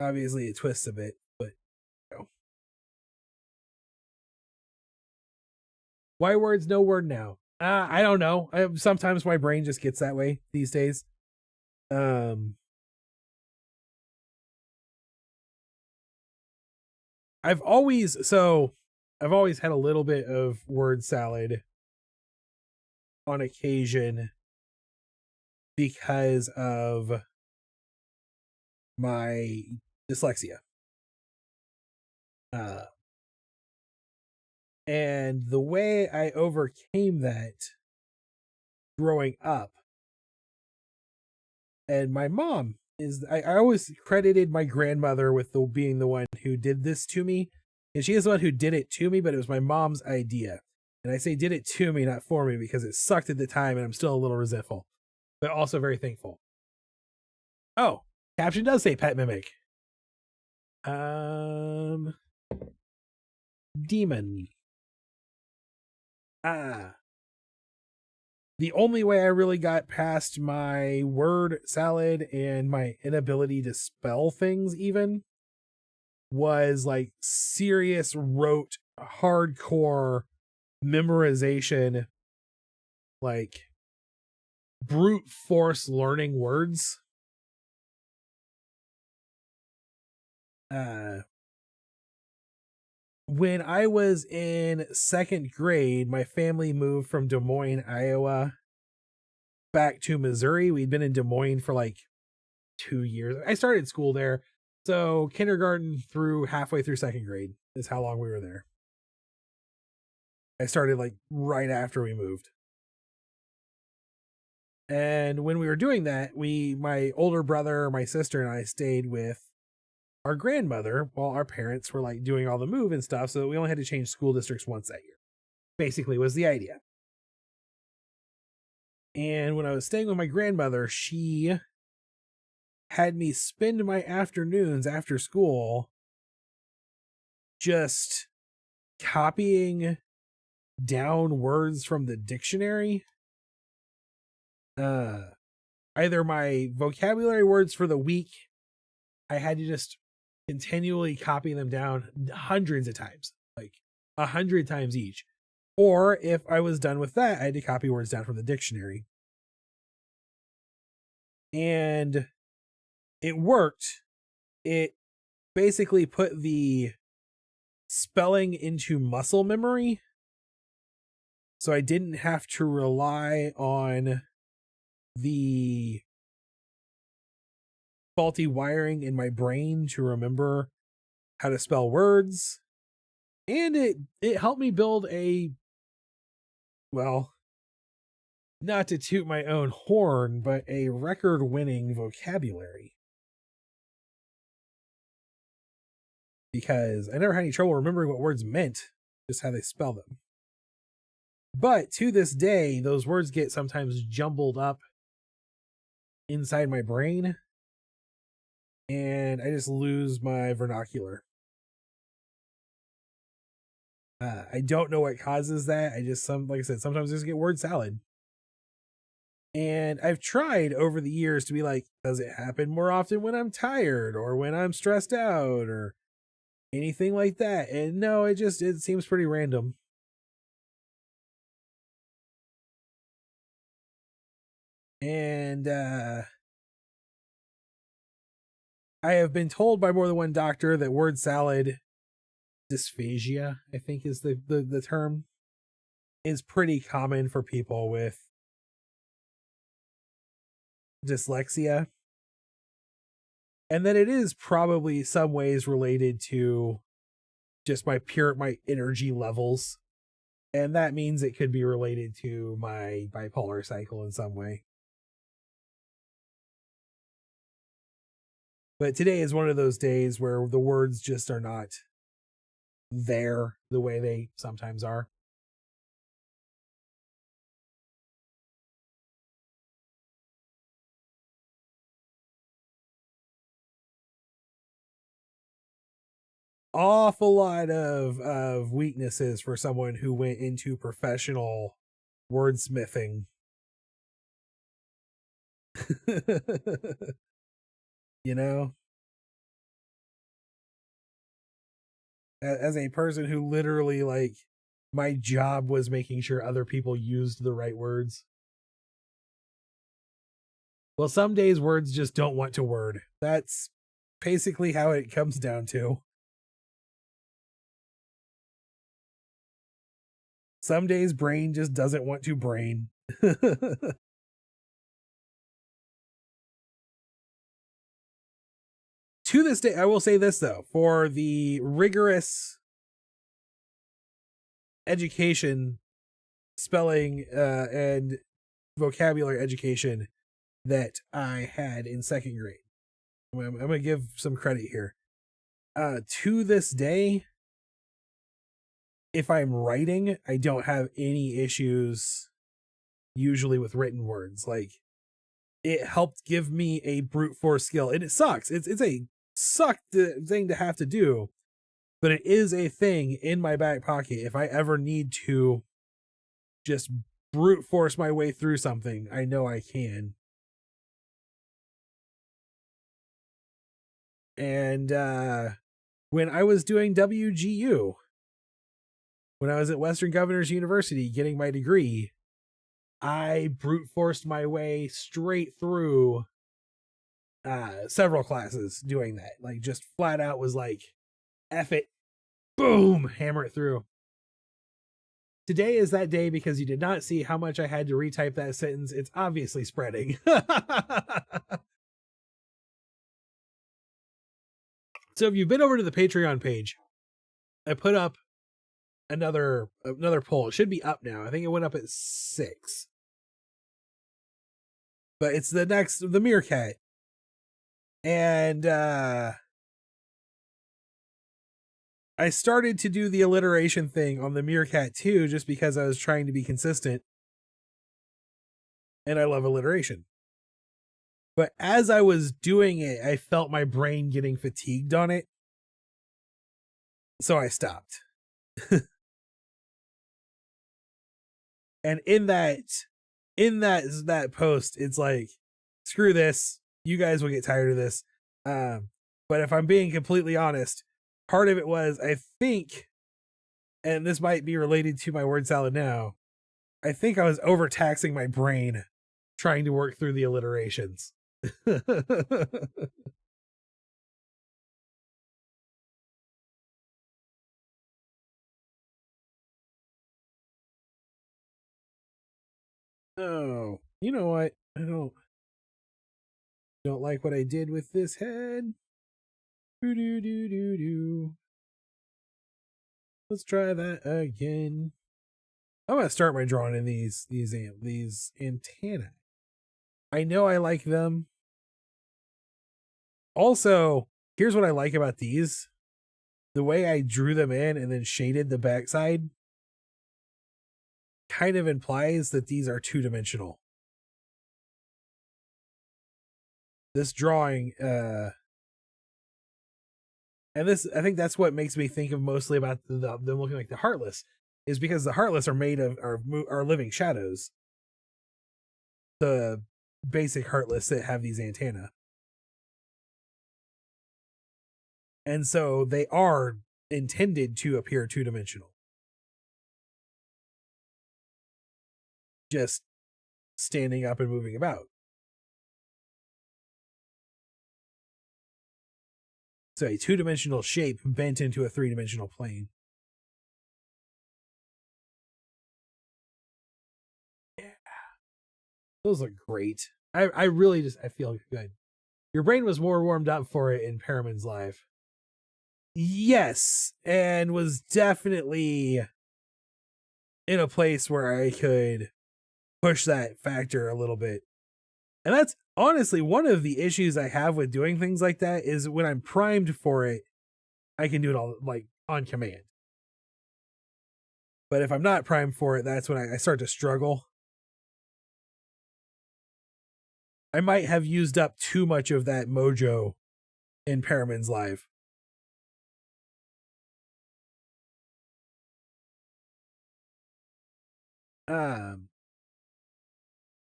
Obviously, it twists a bit, but no. Why words, no word now? I don't know. Sometimes my brain just gets that way these days. I've always had a little bit of word salad on occasion because of my dyslexia. And the way I overcame that growing up, and my mom is, I always credited my grandmother with being the one who did this to me. And she is the one who did it to me, but it was my mom's idea. And I say did it to me, not for me, because it sucked at the time and I'm still a little resentful, but also very thankful. Oh, caption does say pet mimic. Demon. The only way I really got past my word salad and my inability to spell things even was like serious rote, hardcore memorization, like brute force learning words. When I was in 2nd grade, my family moved from Des Moines, Iowa, back to Missouri. We'd been in Des Moines for like 2 years. I started school there. So kindergarten through halfway through 2nd grade is how long we were there. I started like right after we moved. And when we were doing that, my older brother, my sister, and I stayed with our grandmother while our parents were like doing all the move and stuff. So we only had to change school districts once that year, basically, was the idea. And when I was staying with my grandmother, she had me spend my afternoons after school just copying down words from the dictionary. Either my vocabulary words for the week, I had to just continually copy them down hundreds of times, like 100 times each. Or if I was done with that, I had to copy words down from the dictionary. And it worked. It basically put the spelling into muscle memory. So I didn't have to rely on the faulty wiring in my brain to remember how to spell words. And it helped me build a, well, not to toot my own horn, but a record-winning vocabulary. Because I never had any trouble remembering what words meant, just how they spell them. But to this day, those words get sometimes jumbled up inside my brain, and I just lose my vernacular. I don't know what causes that. Like I said, sometimes I just get word salad. And I've tried over the years to be like, does it happen more often when I'm tired or when I'm stressed out or anything like that? And no, it seems pretty random. And I have been told by more than one doctor that word salad dysphagia, I think is the term, is pretty common for people with dyslexia. And that it is probably some ways related to just my energy levels. And that means it could be related to my bipolar cycle in some way. But today is one of those days where the words just are not there the way they sometimes are. Awful lot of weaknesses for someone who went into professional wordsmithing. You know? As a person who literally, like, my job was making sure other people used the right words. Well, some days words just don't want to word. That's basically how it comes down to. Some days brain just doesn't want to brain. To this day, I will say this though, for the rigorous education, spelling, and vocabulary education that I had in second grade, I'm going to give some credit here. To this day, if I'm writing, I don't have any issues usually with written words. Like, it helped give me a brute force skill, and it sucks. It's a sucked thing to have to do, but it is a thing in my back pocket. If I ever need to just brute force my way through something, I know I can. And when I was doing WGU, when I was at Western Governors University getting my degree, I brute forced my way straight through several classes doing that. Like, just flat out was like, F it, boom, hammer it through. Today is that day because you did not see how much I had to retype that sentence. It's obviously spreading. So if you've been over to the Patreon page, I put up another poll. It should be up now. I think it went up at 6. but it's the meerkat. And I started to do the alliteration thing on the meerkat too, just because I was trying to be consistent. And I love alliteration. But as I was doing it, I felt my brain getting fatigued on it. So I stopped. And in that post, it's like, screw this. You guys will get tired of this. But if I'm being completely honest, part of it was, I think, and this might be related to my word salad now, I think I was overtaxing my brain trying to work through the alliterations. Oh, you know what? I don't like what I did with this head. Let's try that again. I'm gonna start my drawing in these antennae. I know I like them. Also, here's what I like about these. The way I drew them in and then shaded the backside kind of implies that these are two-dimensional. This drawing, and this, I think that's what makes me think of mostly about them looking like the Heartless, is because the Heartless are made of are living shadows. The basic Heartless that have these antennae, and so they are intended to appear two-dimensional. Just standing up and moving about. So a two-dimensional shape bent into a three-dimensional plane. Yeah. Those look great. I really just, I feel good. Your brain was more warmed up for it in Paramon's Live. Yes, and was definitely in a place where I could push that factor a little bit. And that's honestly one of the issues I have with doing things like that, is when I'm primed for it, I can do it all like on command. But if I'm not primed for it, that's when I start to struggle. I might have used up too much of that mojo in Paramon's Live.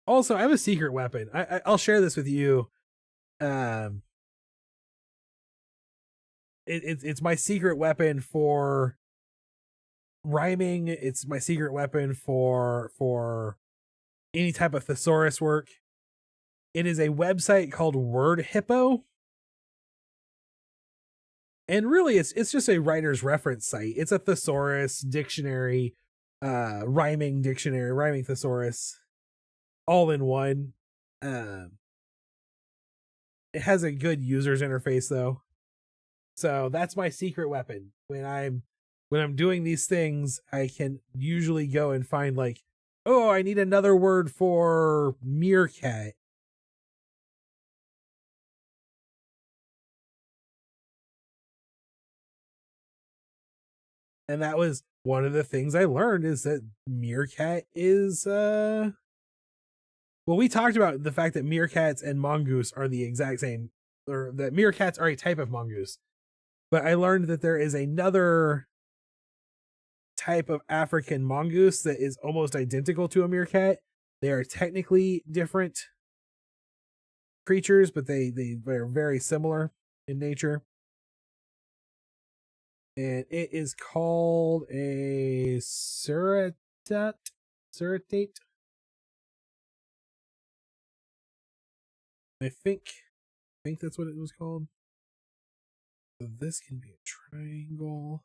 Also, I have a secret weapon. I'll share this with you. It's my secret weapon for rhyming. It's my secret weapon for any type of thesaurus work. It is a website called Word Hippo. And really it's just a writer's reference site. It's a thesaurus dictionary, rhyming dictionary, rhyming thesaurus, all in one. It has a good user's interface though. So that's my secret weapon. When I'm doing these things, I can usually go and find like, oh, I need another word for meerkat. And that was one of the things I learned, is that meerkat is well, we talked about the fact that meerkats and mongoose are the exact same, or that meerkats are a type of mongoose. But I learned that there is another type of African mongoose that is almost identical to a meerkat. They are technically different creatures, but they are very similar in nature. And it is called a suricate. I think that's what it was called. So this can be a triangle.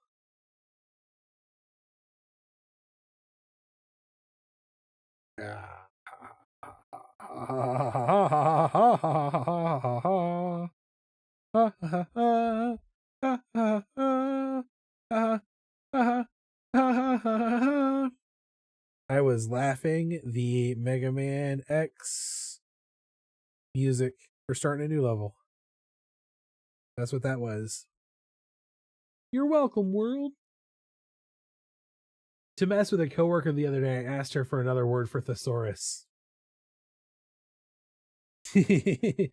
I was laughing. The Mega Man X music for starting a new level. That's what that was. You're welcome, world. To mess with a coworker the other day, I asked her for another word for thesaurus. You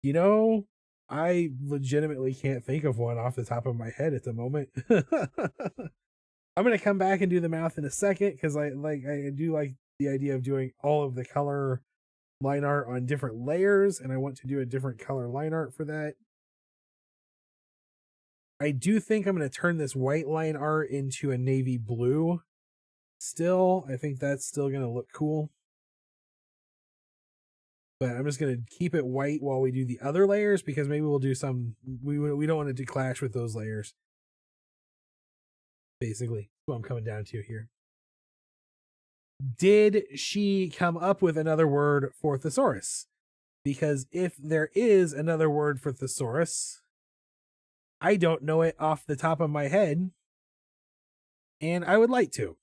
know, I legitimately can't think of one off the top of my head at the moment. I'm gonna come back and do the math in a second because I do like the idea of doing all of the color line art on different layers, and I want to do a different color line art for that. I do think I'm going to turn this white line art into a navy blue. Still, I think that's still going to look cool. But I'm just going to keep it white while we do the other layers, because maybe we'll do some, we don't want it to clash with those layers. Basically, what I'm coming down to here. Did she come up with another word for thesaurus? Because if there is another word for thesaurus, I don't know it off the top of my head, and I would like to.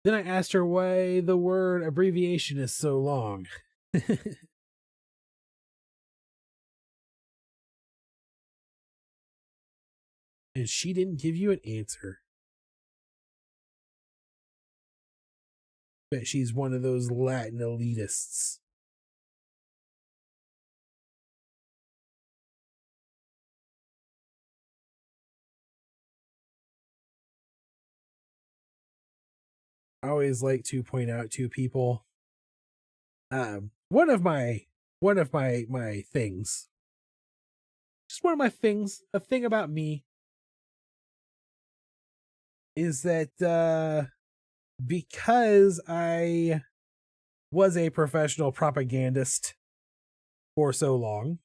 Then I asked her why the word abbreviation is so long. And she didn't give you an answer. Bet she's one of those Latin elitists. I always like to point out to people, one of my things, just one of my things, a thing about me, is that because I was a professional propagandist for so long,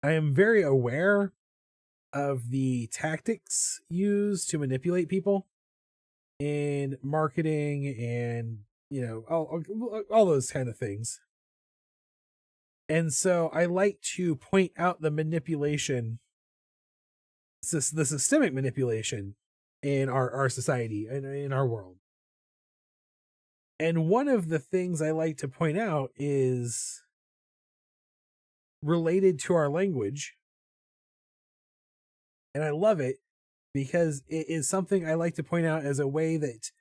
I am very aware of the tactics used to manipulate people in marketing and, you know, all those kind of things. And so I like to point out the manipulation, the systemic manipulation in our society and in our world. And one of the things I like to point out is related to our language. And I love it because it is something I like to point out as a way that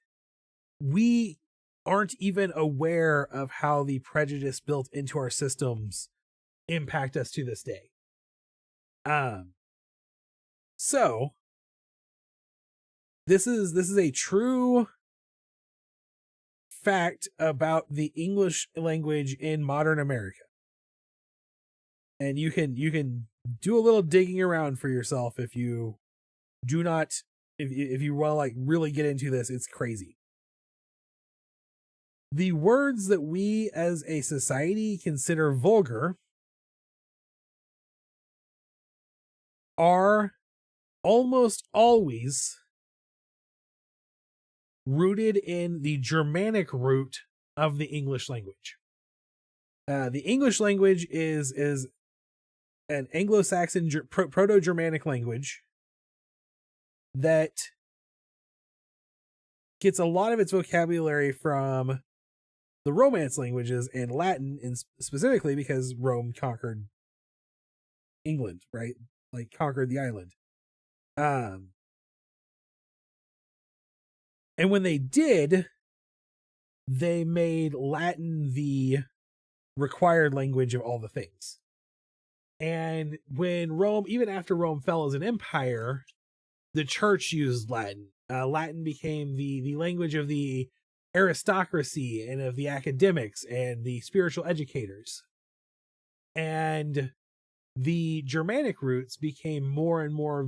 we aren't even aware of how the prejudice built into our systems impact us to this day. So this is a true fact about the English language in modern America. And you can do a little digging around for yourself if you do not, if you want to like really get into this. It's crazy. The words that we as a society consider vulgar are almost always rooted in the Germanic root of the English language. The English language is an Anglo-Saxon Proto-Germanic language that gets a lot of its vocabulary from the Romance languages and Latin, and specifically because Rome conquered England, right? Like conquered the island. And when they did, they made Latin the required language of all the things. And when Rome, even after Rome fell as an empire, the church used Latin. Latin became the language of the aristocracy and of the academics and the spiritual educators. And the Germanic roots became more and more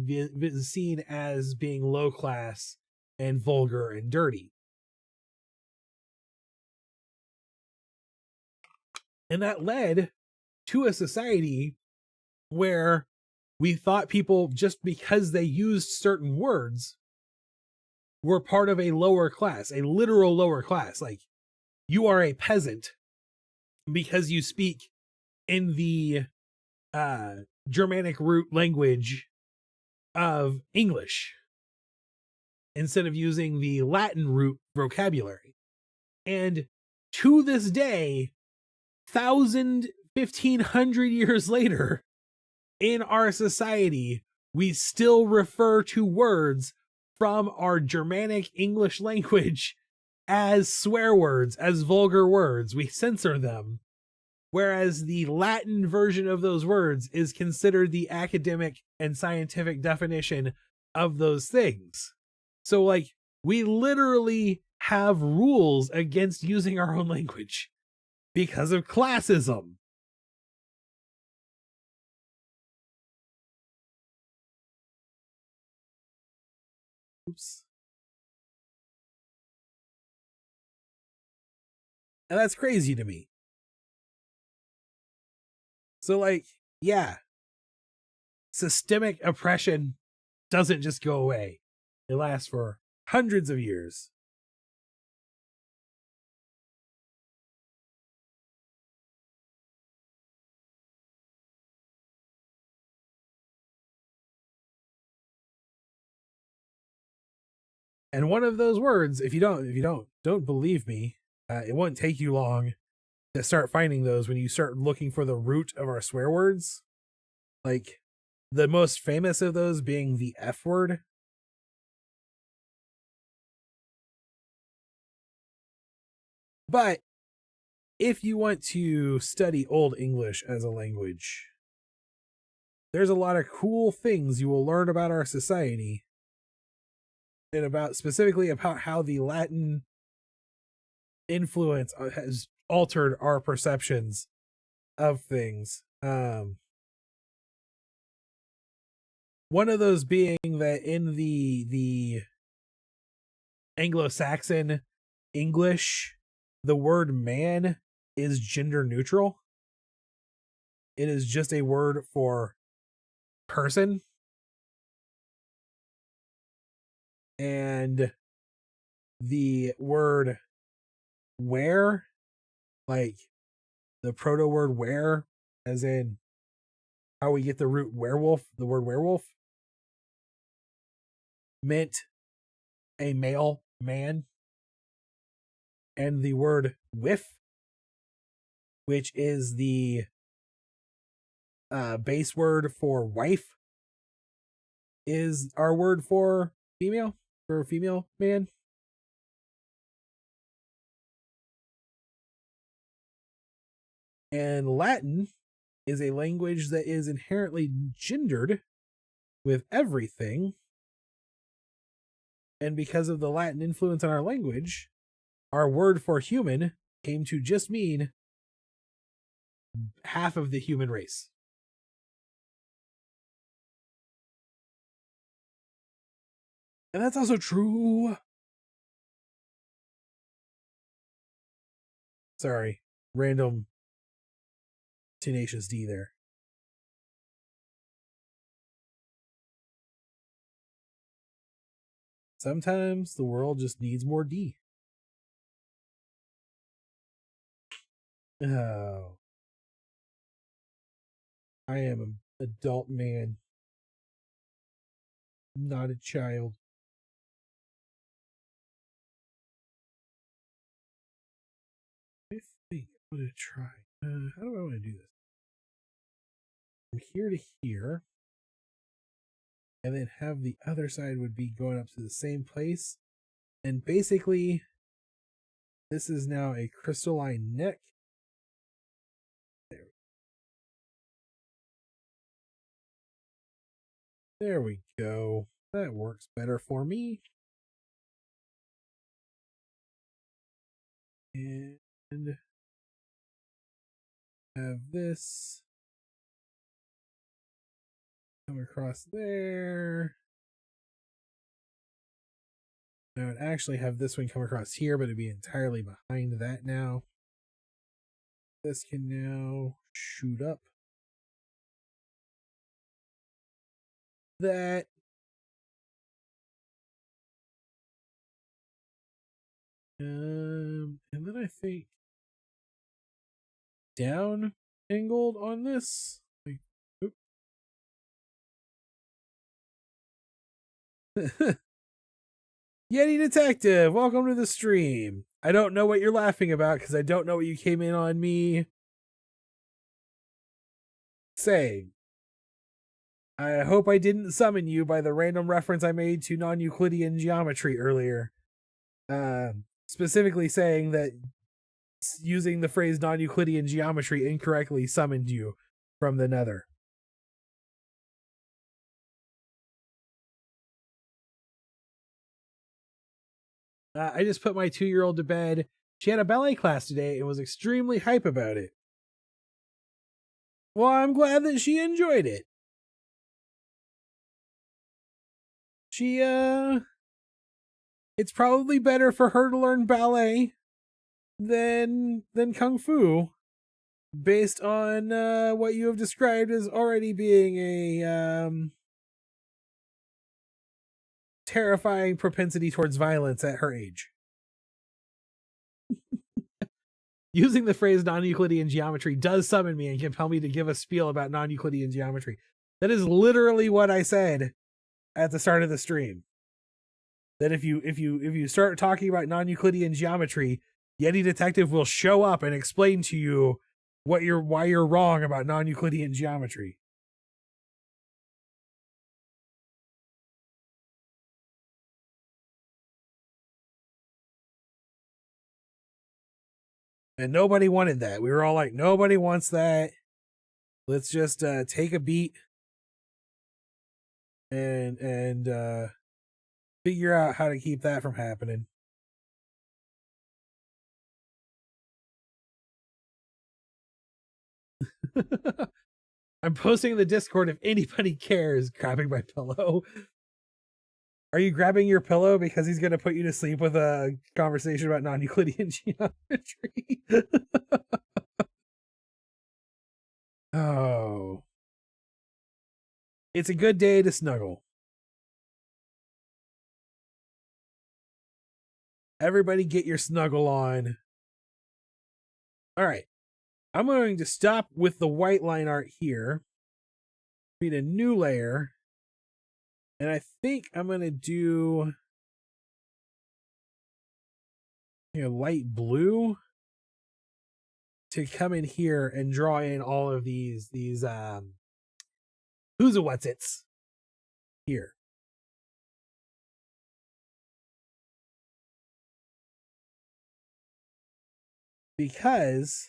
seen as being low class and vulgar and dirty. And that led to a society where we thought people, just because they used certain words, were part of a lower class, a literal lower class. Like, you are a peasant because you speak in the Germanic root language of English instead of using the Latin root vocabulary. And to this day, 1,500 years later, in our society, we still refer to words from our Germanic English language as swear words, as vulgar words. We censor them. Whereas the Latin version of those words is considered the academic and scientific definition of those things. So, like, we literally have rules against using our own language because of classism. Oops. And that's crazy to me. So, like, yeah, systemic oppression doesn't just go away. It lasts for hundreds of years. And one of those words, if you don't believe me, it won't take you long to start finding those when you start looking for the root of our swear words. Like, the most famous of those being the F word. But if you want to study Old English as a language, there's a lot of cool things you will learn about our society and about specifically about how the Latin influence has altered our perceptions of things. One of those being that in the Anglo-Saxon English, the word man is gender neutral. It is just a word for person. And the word were, like the proto word were, as in how we get the root werewolf, the word werewolf, meant a male man. And the word whiff, which is the base word for wife, is our word for female man. And Latin is a language that is inherently gendered with everything. And because of the Latin influence on our language, our word for human came to just mean half of the human race. And that's also true. Sorry, random Tenacious D there. Sometimes the world just needs more D. Oh. I am an adult man, not a child. I think I'm going to try. How do I want to do this? From here to here. And then have the other side would be going up to the same place. And basically, this is now a crystalline neck. There we go. That works better for me. And have this come across there. I would actually have this one come across here, but it'd be entirely behind that now. This can now shoot up. That. And then I think, down angled on this. Like, Yeti Detective, welcome to the stream. I don't know what you're laughing about because I don't know what you came in on me saying. I hope I didn't summon you by the random reference I made to non-Euclidean geometry earlier. Specifically saying that using the phrase non-Euclidean geometry incorrectly summoned you from the nether. I just put my 2-year-old to bed. She had a ballet class today and was extremely hype about it. Well, I'm glad that she enjoyed it. It's probably better for her to learn ballet than kung fu, based on what you have described as already being a terrifying propensity towards violence at her age. Using the phrase non-Euclidean geometry does summon me and compel me to give a spiel about non-Euclidean geometry. That is literally what I said at the start of the stream. That if you start talking about non-Euclidean geometry, Yeti Detective will show up and explain to you why you're wrong about non-Euclidean geometry. And nobody wanted that. We were all like, nobody wants that. Let's just take a beat and figure out how to keep that from happening. I'm posting in the Discord if anybody cares. Grabbing my pillow. Are you grabbing your pillow because he's going to put you to sleep with a conversation about non-Euclidean geometry? Oh. It's a good day to snuggle. Everybody get your snuggle on. All right. I'm going to stop with the white line art here. Create a new layer. And I think I'm going to do light blue to come in here and draw in all of these who's a what's its here. Because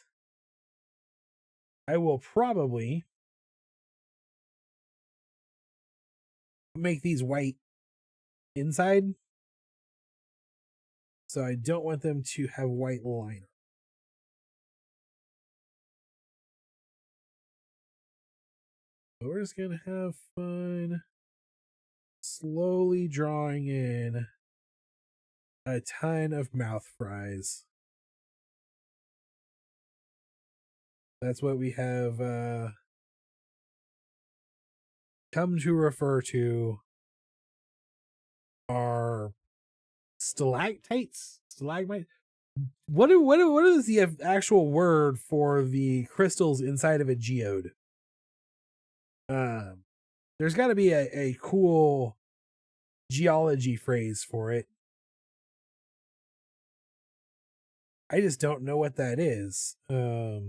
I will probably make these white inside. So I don't want them to have white line. So we're just going to have fun slowly drawing in a ton of mouth fries. That's what we have come to refer to are stalactites, stalagmites. What is the actual word for the crystals inside of a geode? There's got to be a cool geology phrase for it. I just don't know what that is. But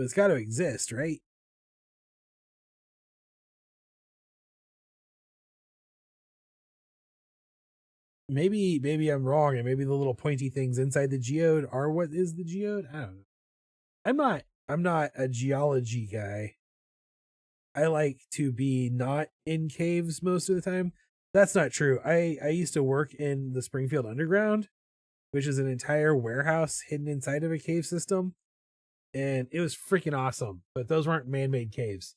it's got to exist, right? Maybe I'm wrong, and maybe the little pointy things inside the geode are what is the geode. I don't know. I'm not a geology guy. I like to be not in caves most of the time. That's not true. I used to work in the Springfield Underground, which is an entire warehouse hidden inside of a cave system, and it was freaking awesome. But those weren't man-made caves.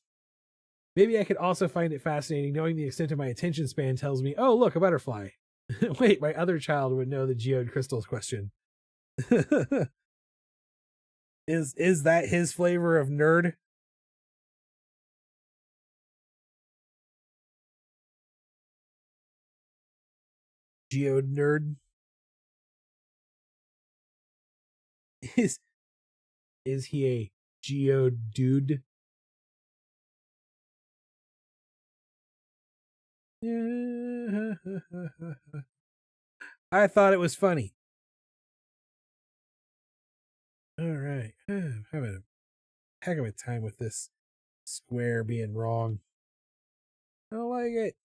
Maybe I could also find it fascinating knowing the extent of my attention span tells me, oh, look, a butterfly. Wait, my other child would know the geode crystals question. Is that his flavor of nerd? Geode nerd? Is he a Geodude? I thought it was funny. All right. I'm having a heck of a time with this square being wrong. I don't like it.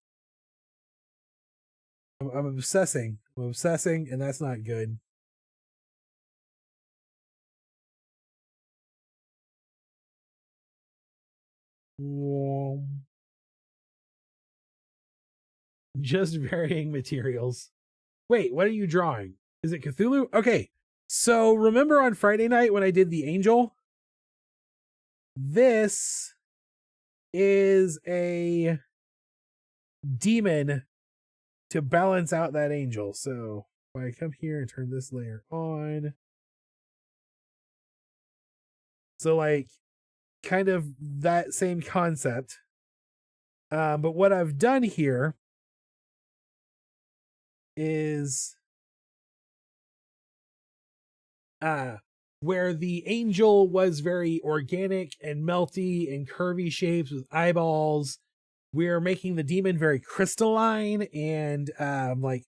I'm obsessing. I'm obsessing, and that's not good. Just varying materials. Wait, what are you drawing? Is it Cthulhu? Okay. So remember on Friday night when I did the angel? This is a demon to balance out that angel. So if I come here and turn this layer on. So like kind of that same concept. But what I've done here is where the angel was very organic and melty and curvy shapes with eyeballs, we're making the demon very crystalline and like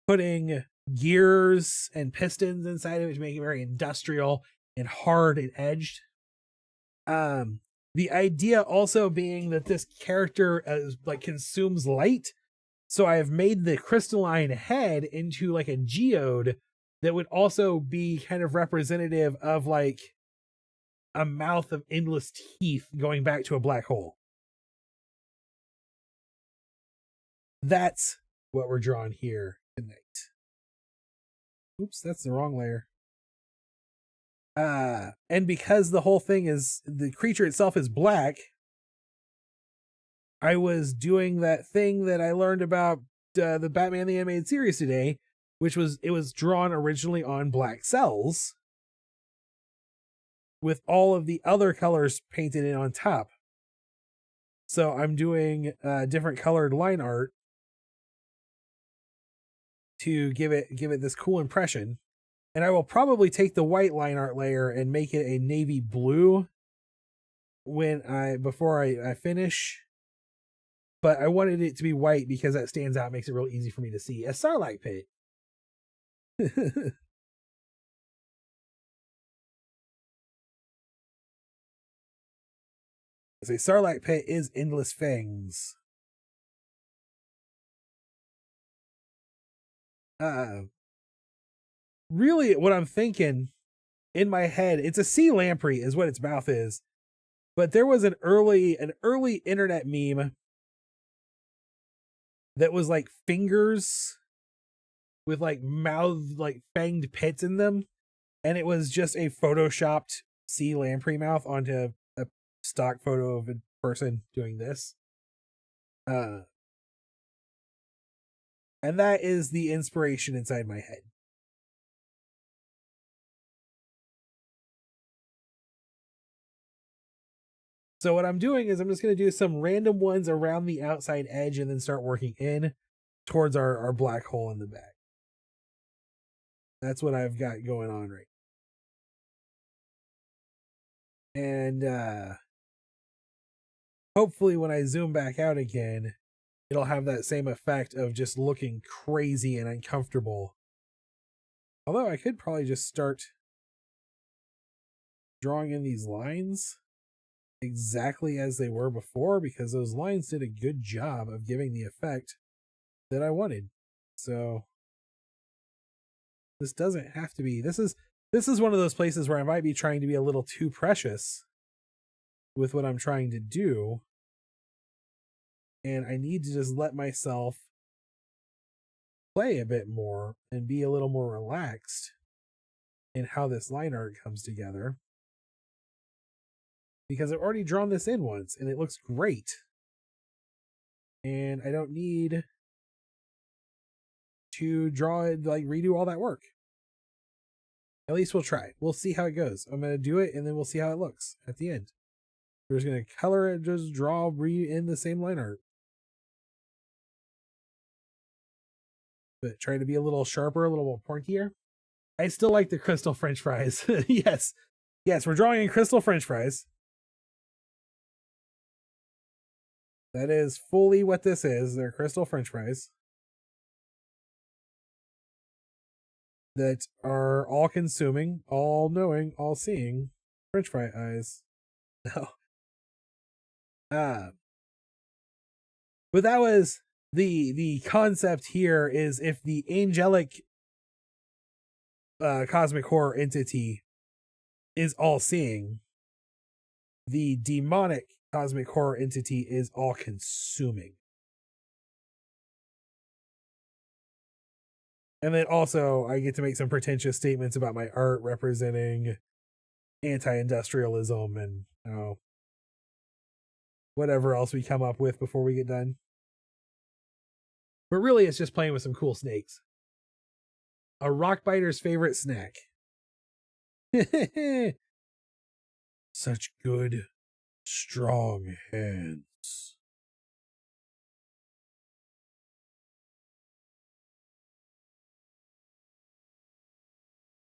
putting gears and pistons inside of it to make it very industrial and hard and edged. The idea also being that this character like consumes light. So I have made the crystalline head into like a geode that would also be kind of representative of like a mouth of endless teeth going back to a black hole. That's what we're drawing here tonight. Oops, that's the wrong layer. And because the whole thing is, the creature itself is black, I was doing that thing that I learned about the Batman the Animated Series today, which was, it was drawn originally on black cells with all of the other colors painted in on top. So I'm doing different colored line art to give it this cool impression. And I will probably take the white line art layer and make it a navy blue before I finish. But I wanted it to be white because that stands out, makes it real easy for me to see. A Starlight Pit. A Starlight Pit is Endless Fangs. Really what I'm thinking in my head, it's a sea lamprey is what its mouth is. But there was an early internet meme that was like fingers with like mouth, like fanged pits in them. And it was just a photoshopped sea lamprey mouth onto a stock photo of a person doing this. And that is the inspiration inside my head. So what I'm doing is I'm just going to do some random ones around the outside edge and then start working in towards our black hole in the back. That's what I've got going on right now. And hopefully when I zoom back out again, it'll have that same effect of just looking crazy and uncomfortable. Although I could probably just start drawing in these lines exactly as they were before, because those lines did a good job of giving the effect that I wanted. So this doesn't have to be, this is one of those places where I might be trying to be a little too precious with what I'm trying to do. And I need to just let myself play a bit more and be a little more relaxed in how this line art comes together. Because I've already drawn this in once and it looks great. And I don't need to draw it, like redo all that work. At least we'll try. We'll see how it goes. I'm going to do it and then we'll see how it looks at the end. We're just going to color it, just draw in the same line art. But try to be a little sharper, a little more pointier. I still like the crystal French fries. Yes. Yes, we're drawing in crystal French fries. That is fully what this is. They're crystal French fries that are all consuming, all knowing, all seeing French fry eyes. No. But that was the concept here is if the angelic cosmic horror entity is all seeing, the demonic cosmic horror entity is all consuming. And then also I get to make some pretentious statements about my art representing anti-industrialism and whatever else we come up with before we get done. But really it's just playing with some cool snakes. A rock biter's favorite snack. Such good, strong hands.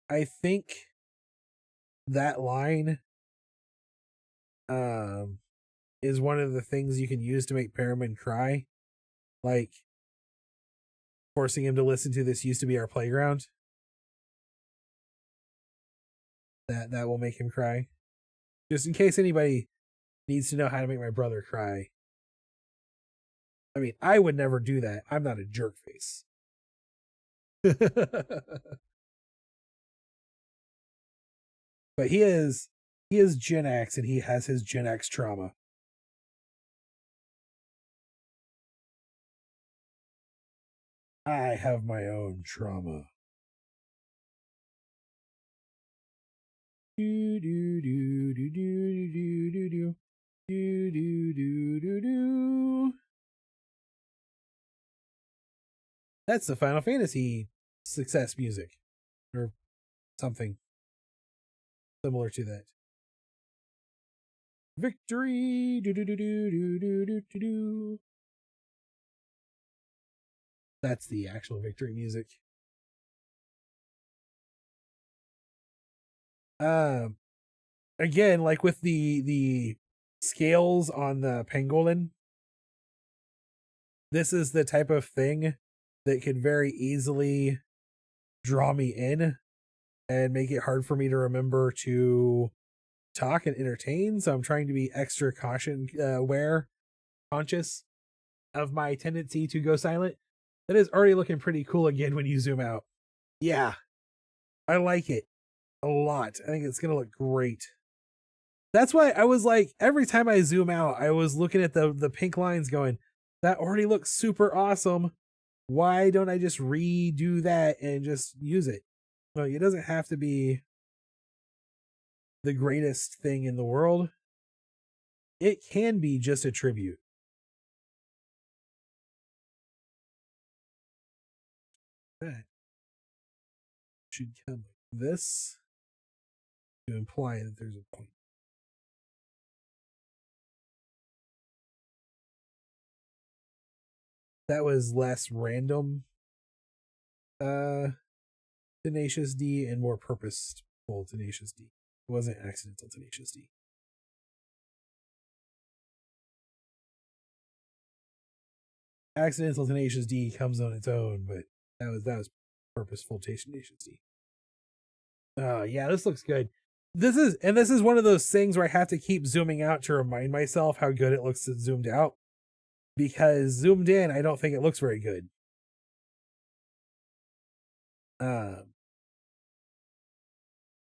I think that line is one of the things you can use to make Perriman cry. Like forcing him to listen to "This Used to Be Our Playground." That will make him cry. Just in case anybody needs to know how to make my brother cry. I mean, I would never do that. I'm not a jerk face. But he is Gen X and he has his Gen X trauma. I have my own trauma. Do do do do do do do do do do do do do. That's the Final Fantasy success music, or something similar to that. Victory! Do do do do do do do do do. That's the actual victory music. Again, like with the scales on the pangolin, this is the type of thing that could very easily draw me in and make it hard for me to remember to talk and entertain. So I'm trying to be extra conscious of my tendency to go silent. That is already looking pretty cool again when you zoom out. Yeah, I like it a lot. I think it's gonna look great. That's why I was like, every time I zoom out, I was looking at the pink lines going, that already looks super awesome. Why don't I just redo that and just use it? No, it doesn't have to be the greatest thing in the world. It can be just a tribute. That should come like this to imply that there's a point. That was less random Tenacious D and more purposeful Tenacious D. It wasn't accidental Tenacious D. Accidental Tenacious D comes on its own, but that was purposeful Tenacious D. Yeah, this looks good. This is one of those things where I have to keep zooming out to remind myself how good it looks zoomed out. Because zoomed in, I don't think it looks very good.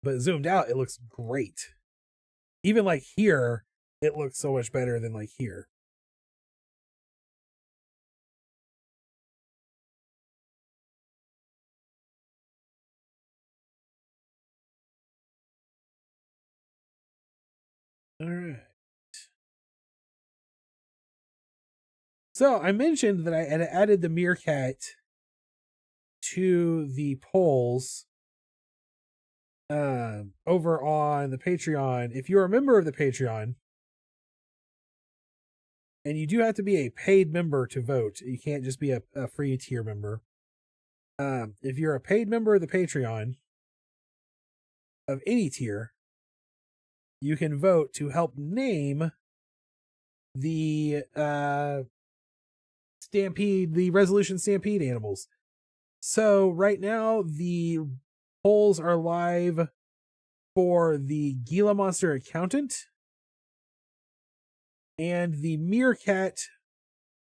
But zoomed out, it looks great. Even like here, it looks so much better than like here. All right. So I mentioned that I had added the meerkat to the polls over on the Patreon. If you're a member of the Patreon, and you do have to be a paid member to vote, you can't just be a free tier member. If you're a paid member of the Patreon, of any tier, you can vote to help name the Stampede, the Resolution Stampede animals. So right now the polls are live for the Gila Monster Accountant and the Meerkat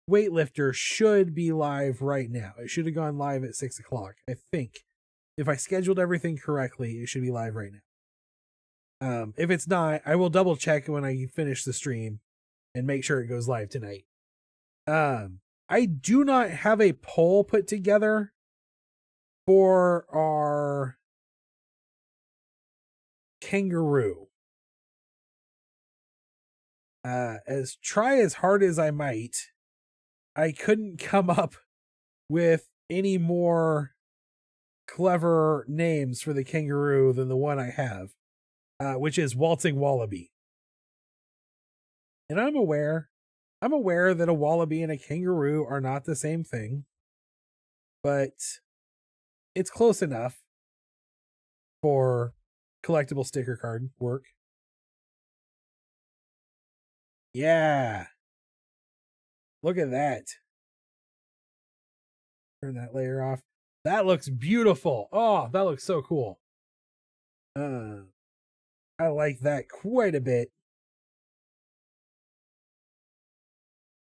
Weightlifter should be live right now. It should have gone live at 6 o'clock, I think. If I scheduled everything correctly, it should be live right now. If it's not, I will double check when I finish the stream and make sure it goes live tonight. I do not have a poll put together for our kangaroo. As hard as I might, I couldn't come up with any more clever names for the kangaroo than the one I have, which is Waltzing Wallaby. And I'm aware that a wallaby and a kangaroo are not the same thing, but it's close enough for collectible sticker card work. Yeah. Look at that. Turn that layer off. That looks beautiful. Oh, that looks so cool. I like that quite a bit.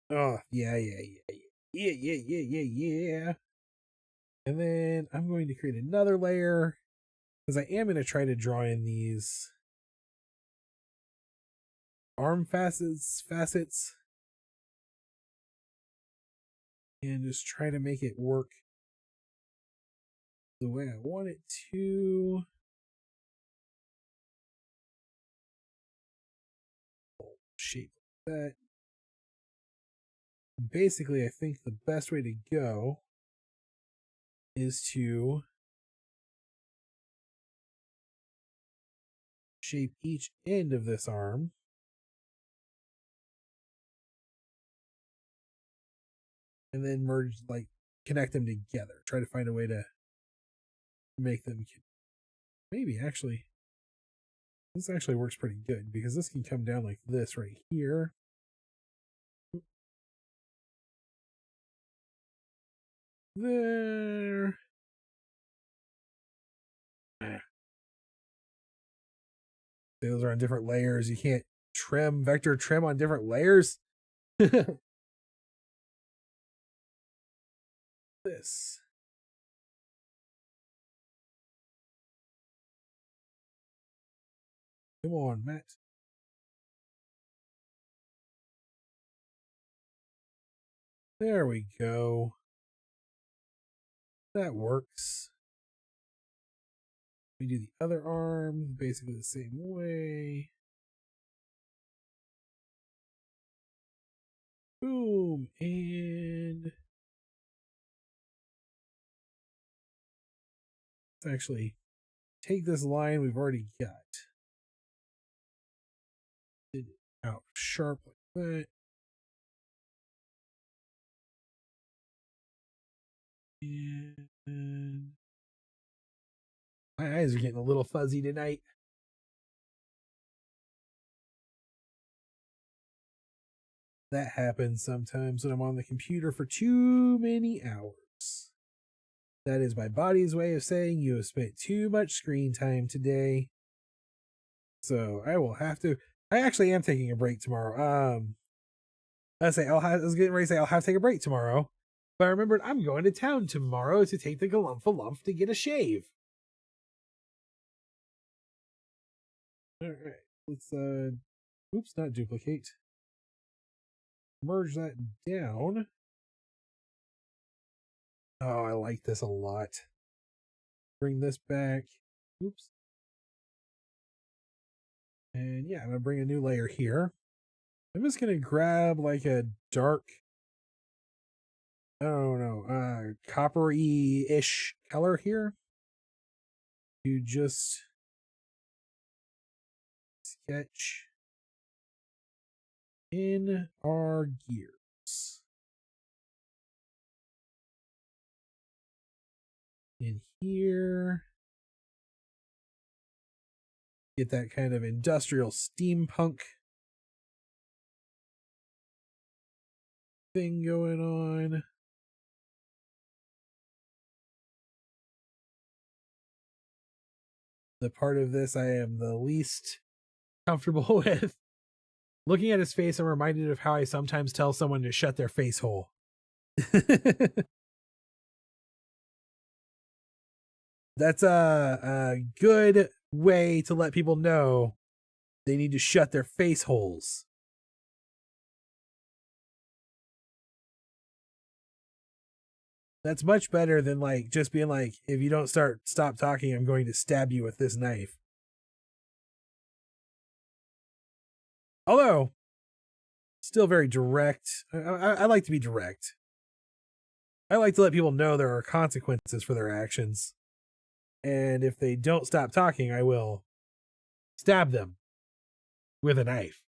Oh, yeah. And then I'm going to create another layer because I am going to try to draw in these arm facets and just try to make it work the way I want it to. Shape that. Basically, I think the best way to go is to shape each end of this arm. And then merge, like, connect them together. Try to find a way to make them. Maybe actually, this actually works pretty good because this can come down like this right here. There. Those are on different layers. You can't vector trim on different layers. This. Come on, Matt. There we go. That works. We do the other arm basically the same way. Boom. And let's actually take this line we've already got. It out sharp like that. And my eyes are getting a little fuzzy tonight. That happens sometimes when I'm on the computer for too many hours. That is my body's way of saying you have spent too much screen time today. So I will have to. I actually am taking a break tomorrow. I was getting ready to say I'll have to take a break tomorrow, but I remembered I'm going to town tomorrow to take the Galumpa to get a shave. All right, let's oops, not duplicate. Merge that down. Oh, I like this a lot. Bring this back. Oops. And yeah, I'm gonna bring a new layer here. I'm just gonna grab like a dark, I don't know, coppery-ish color here. You just sketch in our gears. In here. Get that kind of industrial steampunk thing going on. The part of this I am the least comfortable with. Looking at his face, I'm reminded of how I sometimes tell someone to shut their face hole. That's a good way to let people know they need to shut their face holes. That's much better than like just being like, if you don't stop talking, I'm going to stab you with this knife. Although, still very direct. I like to be direct. I like to let people know there are consequences for their actions. And if they don't stop talking, I will stab them with a knife.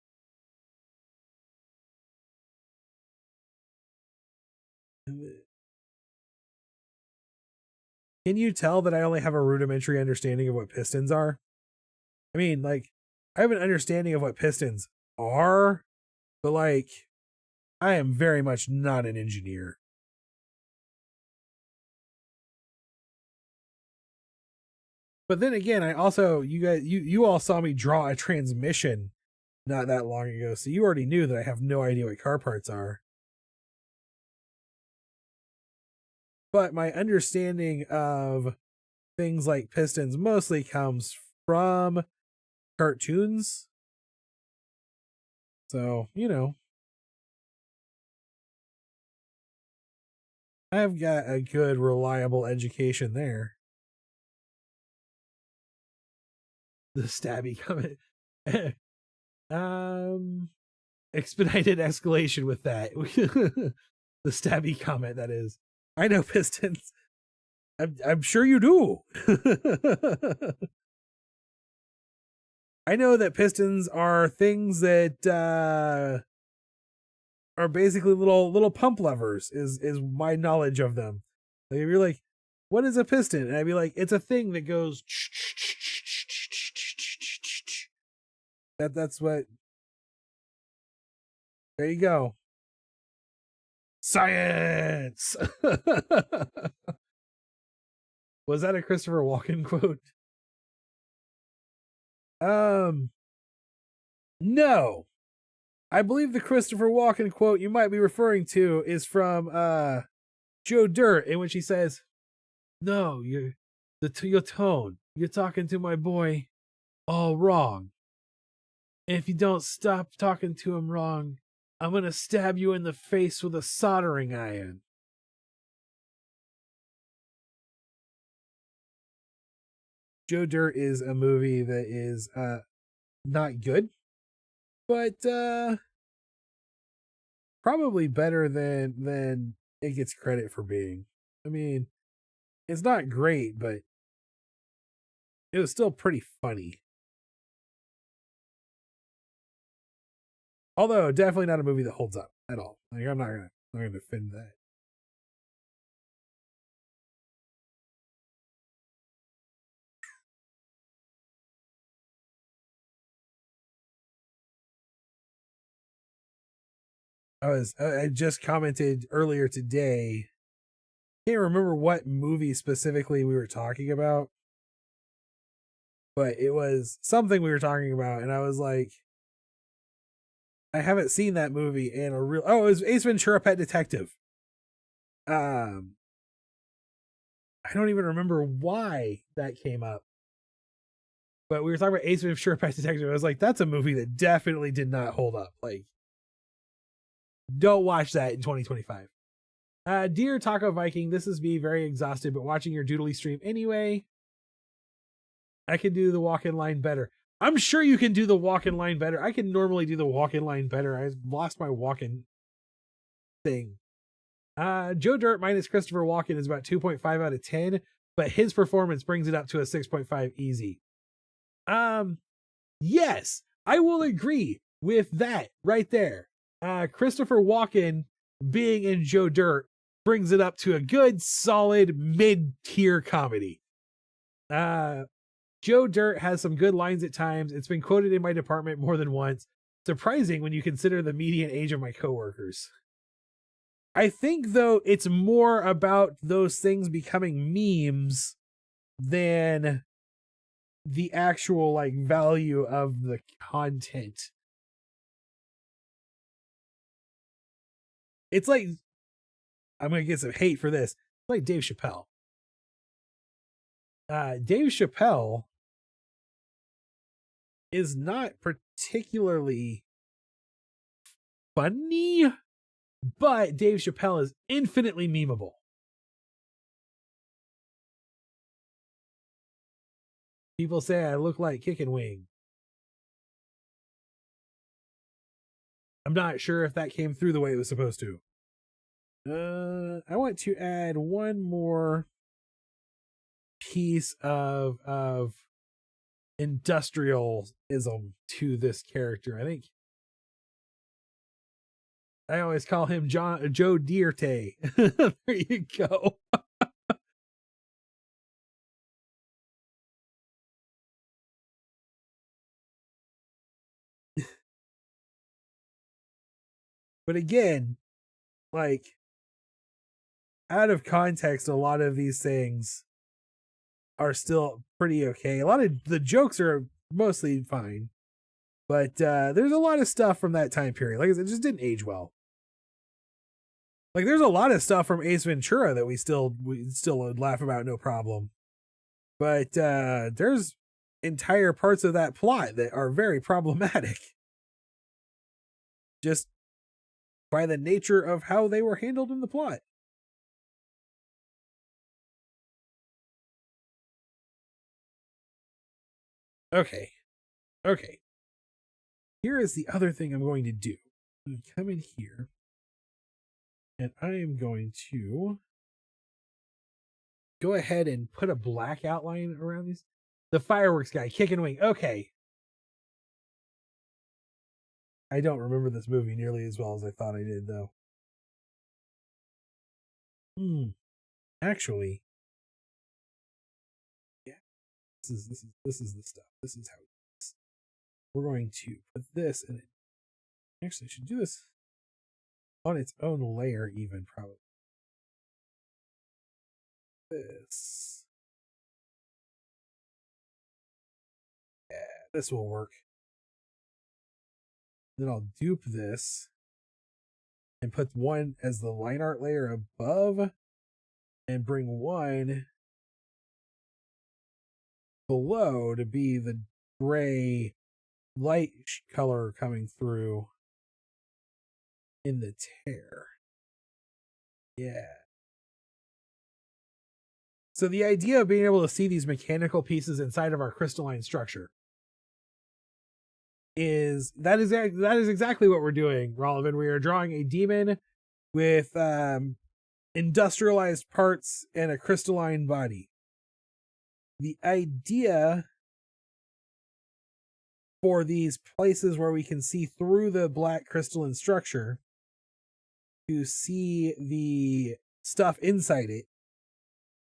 Can you tell that I only have a rudimentary understanding of what pistons are? I mean, like, I have an understanding of what pistons are, but like, I am very much not an engineer. But then again, I also, you all saw me draw a transmission not that long ago, so you already knew that I have no idea what car parts are. But my understanding of things like pistons mostly comes from cartoons. So, you know, I've got a good, reliable education there. The stabby comment. Expedited escalation with that. The stabby comment, that is. I know pistons. I'm sure you do. I know that pistons are things that are basically little pump levers is my knowledge of them. Like, if you're like, what is a piston? And I'd be like, it's a thing that goes that's what. There you go. Science. Was that a Christopher Walken quote? No. I believe the Christopher Walken quote you might be referring to is from Joe Dirt, in which he says, "No, your tone. You're talking to my boy all wrong. If you don't stop talking to him wrong, I'm gonna stab you in the face with a soldering iron." Joe Dirt is a movie that is not good, but probably better than it gets credit for being. I mean, it's not great, but it was still pretty funny. Although definitely not a movie that holds up at all. Like, I'm not gonna defend that. I just commented earlier today. Can't remember what movie specifically we were talking about, but it was something we were talking about, and I was like, I haven't seen that movie in a real. Oh, it was Ace Ventura: Pet Detective. I don't even remember why that came up, but we were talking about Ace Ventura: Pet Detective. I was like, that's a movie that definitely did not hold up. Like, don't watch that in 2025. Dear Taco Viking, this is me very exhausted, but watching your doodly stream anyway. I can do the walk-in line better. I'm sure you can do the walk-in line better. I can normally do the walk-in line better. I lost my walk-in thing. Joe Dirt minus Christopher Walken is about 2.5 out of 10, but his performance brings it up to a 6.5 easy. Yes, I will agree with that right there. Christopher Walken being in Joe Dirt brings it up to a good, solid, mid-tier comedy. Joe Dirt has some good lines at times. It's been quoted in my department more than once. Surprising when you consider the median age of my coworkers. I think, though, it's more about those things becoming memes than the actual like value of the content. It's like, I'm gonna get some hate for this. It's like Dave Chappelle. Dave Chappelle is not particularly funny, but Dave Chappelle is infinitely memeable. People say I look like Kickin' Wing. I'm not sure if that came through the way it was supposed to. I want to add one more piece of industrialism to this character. I think I always call him Joe Dierte. There you go. But again, like, out of context, a lot of these things are still pretty okay. A lot of the jokes are mostly fine, but there's a lot of stuff from that time period. Like I said, it just didn't age well. Like, there's a lot of stuff from Ace Ventura that we still would laugh about, no problem. But there's entire parts of that plot that are very problematic, just by the nature of how they were handled in the plot. Okay. Here is the other thing I'm going to do. I'm going to come in here, and I am going to go ahead and put a black outline around these. The fireworks guy, Kickin' Wing. Okay. I don't remember this movie nearly as well as I thought I did, though. Actually, yeah, this is the stuff. This is how it is. We're going to put this in it. Actually, I should do this on its own layer, even probably. This. Yeah, this will work. Then I'll dupe this and put one as the line art layer above and bring one below to be the gray light color coming through in the tear. Yeah. So the idea of being able to see these mechanical pieces inside of our crystalline structure is exactly what we're doing, Rollivan. We are drawing a demon with industrialized parts and a crystalline body. The idea for these places where we can see through the black crystalline structure to see the stuff inside it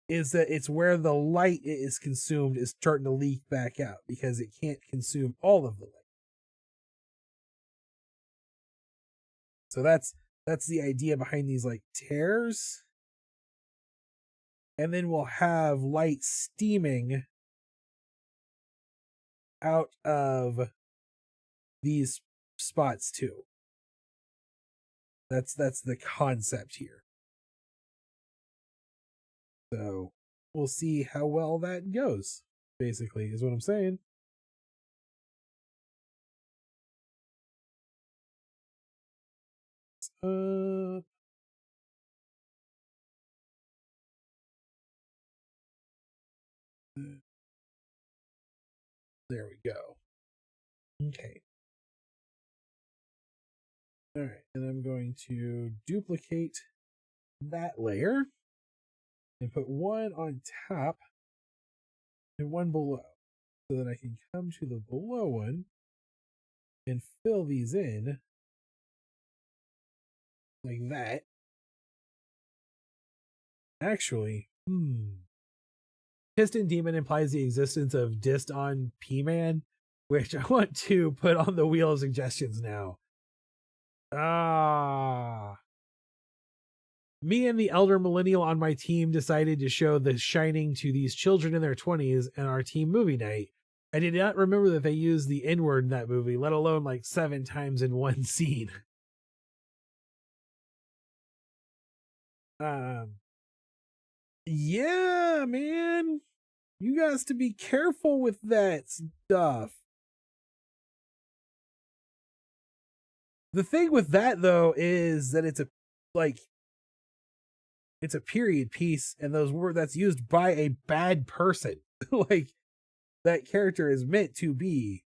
is that it's where the light is consumed is starting to leak back out because it can't consume all of the light. So that's the idea behind these like tears. And then we'll have light steaming out of these spots too. That's the concept here. So we'll see how well that goes, basically, is what I'm saying. There we go. Okay. All right, and I'm going to duplicate that layer and put one on top and one below so that I can come to the below one and fill these in like that. Actually, Piston Demon implies the existence of Dist on P-Man, which I want to put on the wheel of suggestions now. Me and the elder millennial on my team decided to show The Shining to these children in their 20s in our team movie night. I did not remember that they used the N-word in that movie, let alone like 7 times in one scene. Yeah, man. You guys to be careful with that stuff. The thing with that though is that it's a period piece, and those words that's used by a bad person. Like that character is meant to be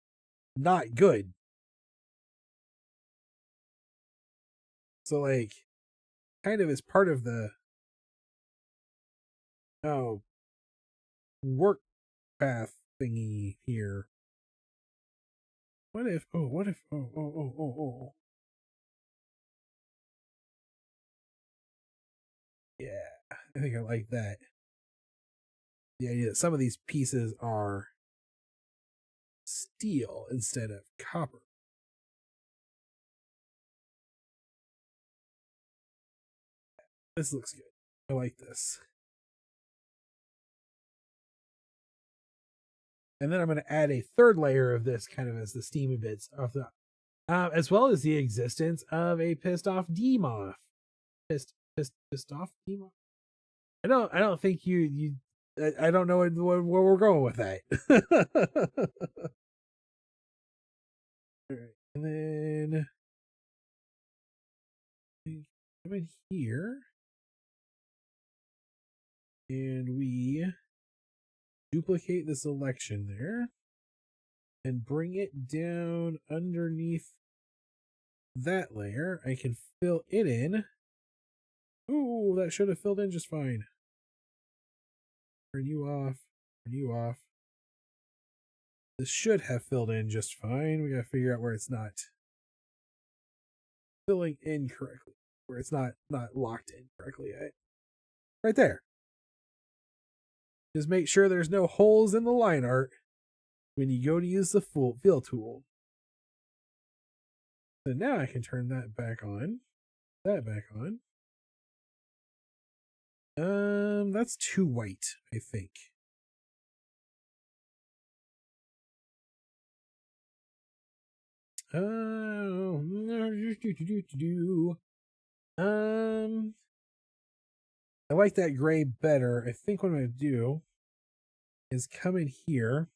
not good. So like kind of as part of the work path thingy here. What if yeah, I think I like that. The idea that some of these pieces are steel instead of copper. This looks good. I like this. And then I'm going to add a third layer of this kind of as the steamy bits off the as well as the existence of a pissed off Demoth. Pissed off Demoth. I don't think I don't know where we're going with that. All right, and then come in here, and we duplicate the selection there, and bring it down underneath that layer. I can fill it in. Ooh, that should have filled in just fine. Turn you off. Turn you off. This should have filled in just fine. We gotta figure out where it's not filling in correctly, where it's not locked in correctly. Right there. Just make sure there's no holes in the line art when you go to use the fill tool. So now I can turn that back on. That back on. That's too white, I think. I like that gray better. I think what I'm going to do is come in here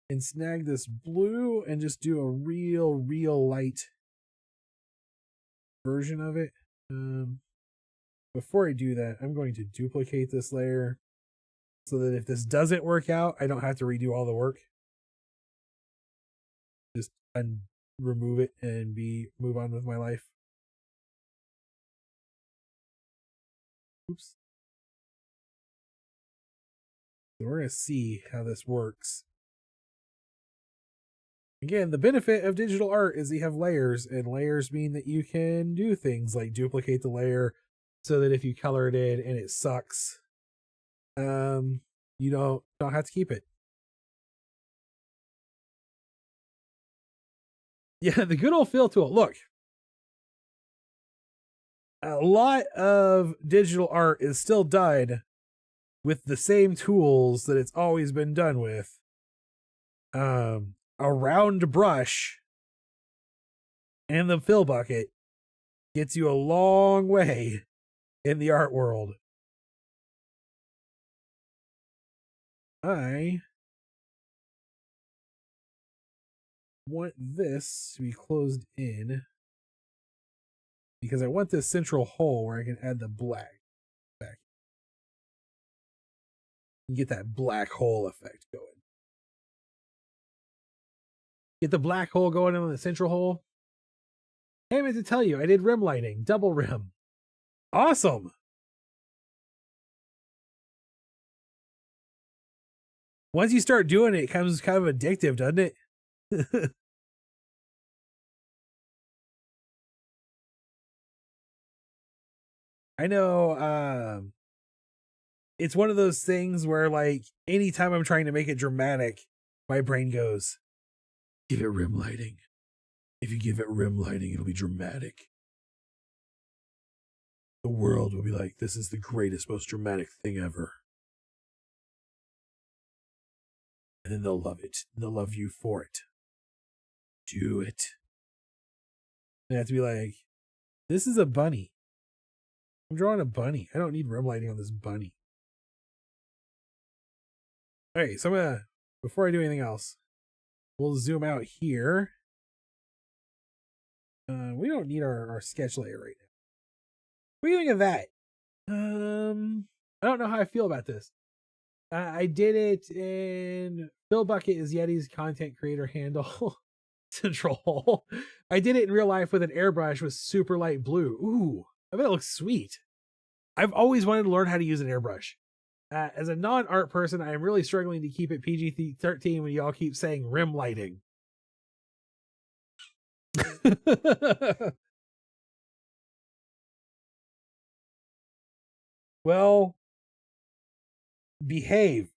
and snag this blue and just do a real light version of it. Before I do that, I'm going to duplicate this layer so that if this doesn't work out, I don't have to redo all the work. Just remove it and move on with my life. Oops. So we're going to see how this works. Again, the benefit of digital art is you have layers, and layers mean that you can do things like duplicate the layer so that if you color it in and it sucks, you don't have to keep it. Yeah, the good old fill tool. Look, a lot of digital art is still done with the same tools that it's always been done with. A round brush and the fill bucket gets you a long way in the art world. I want this to be closed in because I want this central hole where I can add the black back. You get that black hole effect going. Get the black hole going on the central hole. Hey, I meant to tell you, I did rim lighting, double rim. Awesome. Once you start doing it, it becomes kind of addictive, doesn't it? I know it's one of those things where, like, anytime I'm trying to make it dramatic, my brain goes, give it rim lighting. If you give it rim lighting, it'll be dramatic. The world will be like, this is the greatest, most dramatic thing ever. And then they'll love it. They'll love you for it. Do it. They have to be like, this is a bunny. I'm drawing a bunny. I don't need rim lighting on this bunny. Okay, so I'm gonna, before I do anything else, we'll zoom out here. We don't need our sketch layer right now. What do you think of that? I don't know how I feel about this. I did it in Phil Bucket is Yeti's content creator handle control. I did it in real life with an airbrush with super light blue. Ooh, I bet it looks sweet. I've always wanted to learn how to use an airbrush. As a non-art person, I am really struggling to keep it PG-13 when y'all keep saying rim lighting. Well, behave.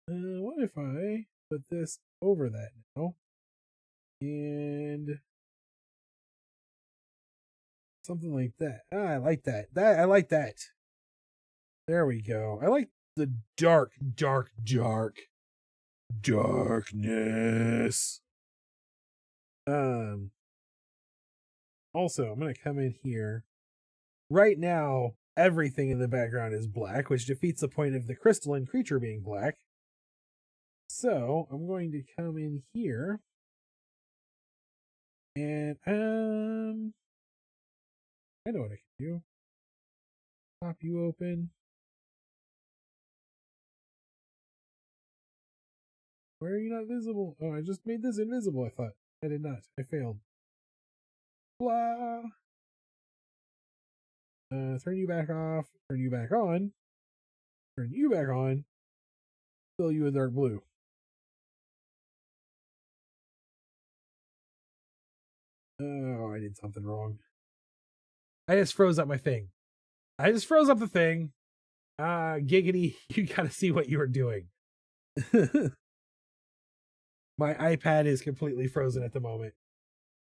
What if I put this over that now? And something like that. I like that. I like that. There we go. I like the darkness. Also, I'm going to come in here. Right now, everything in the background is black, which defeats the point of the crystalline creature being black. So, I'm going to come in here. And, I know what I can do. Pop you open. Why are you not visible? Oh, I just made this invisible, I thought. I did not. I failed. Blah. Turn you back off. Turn you back on. Turn you back on. Fill you with dark blue. Oh, I did something wrong. I just froze up my thing. I just froze up the thing. Giggity, you gotta see what you were doing. My iPad is completely frozen at the moment.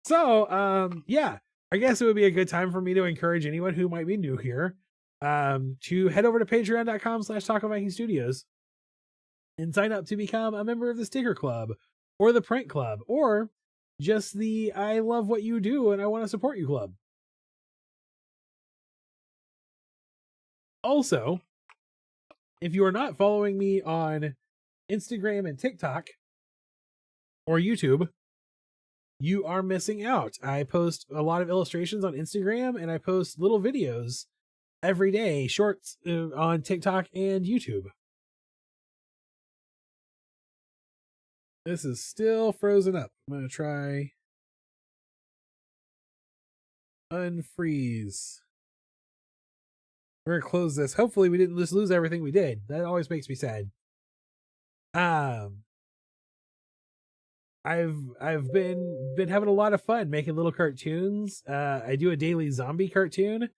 So, yeah, I guess it would be a good time for me to encourage anyone who might be new here to head over to patreon.com/TacoVikingStudios and sign up to become a member of the Sticker Club or the Print Club or just the I love what you do and I want to support you club. Also, if you are not following me on Instagram and TikTok or YouTube, you are missing out. I post a lot of illustrations on Instagram and I post little videos every day, shorts on TikTok and YouTube. This is still frozen up. I'm going to try unfreeze. We're going to close this. Hopefully we didn't just lose everything we did. That always makes me sad. I've been having a lot of fun making little cartoons. I do a daily zombie cartoon.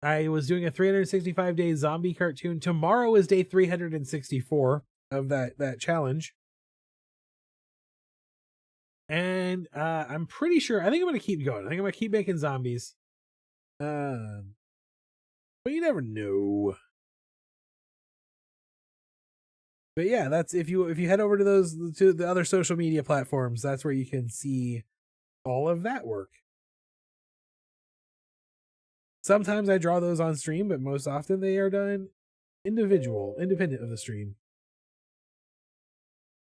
I was doing a 365-day zombie cartoon. Tomorrow is day 364 of that challenge. And I'm pretty sure, I think I'm going to keep going. I think I'm going to keep making zombies. But you never know. But yeah, that's if you head over to the other social media platforms, that's where you can see all of that work. Sometimes I draw those on stream, but most often they are done independent of the stream.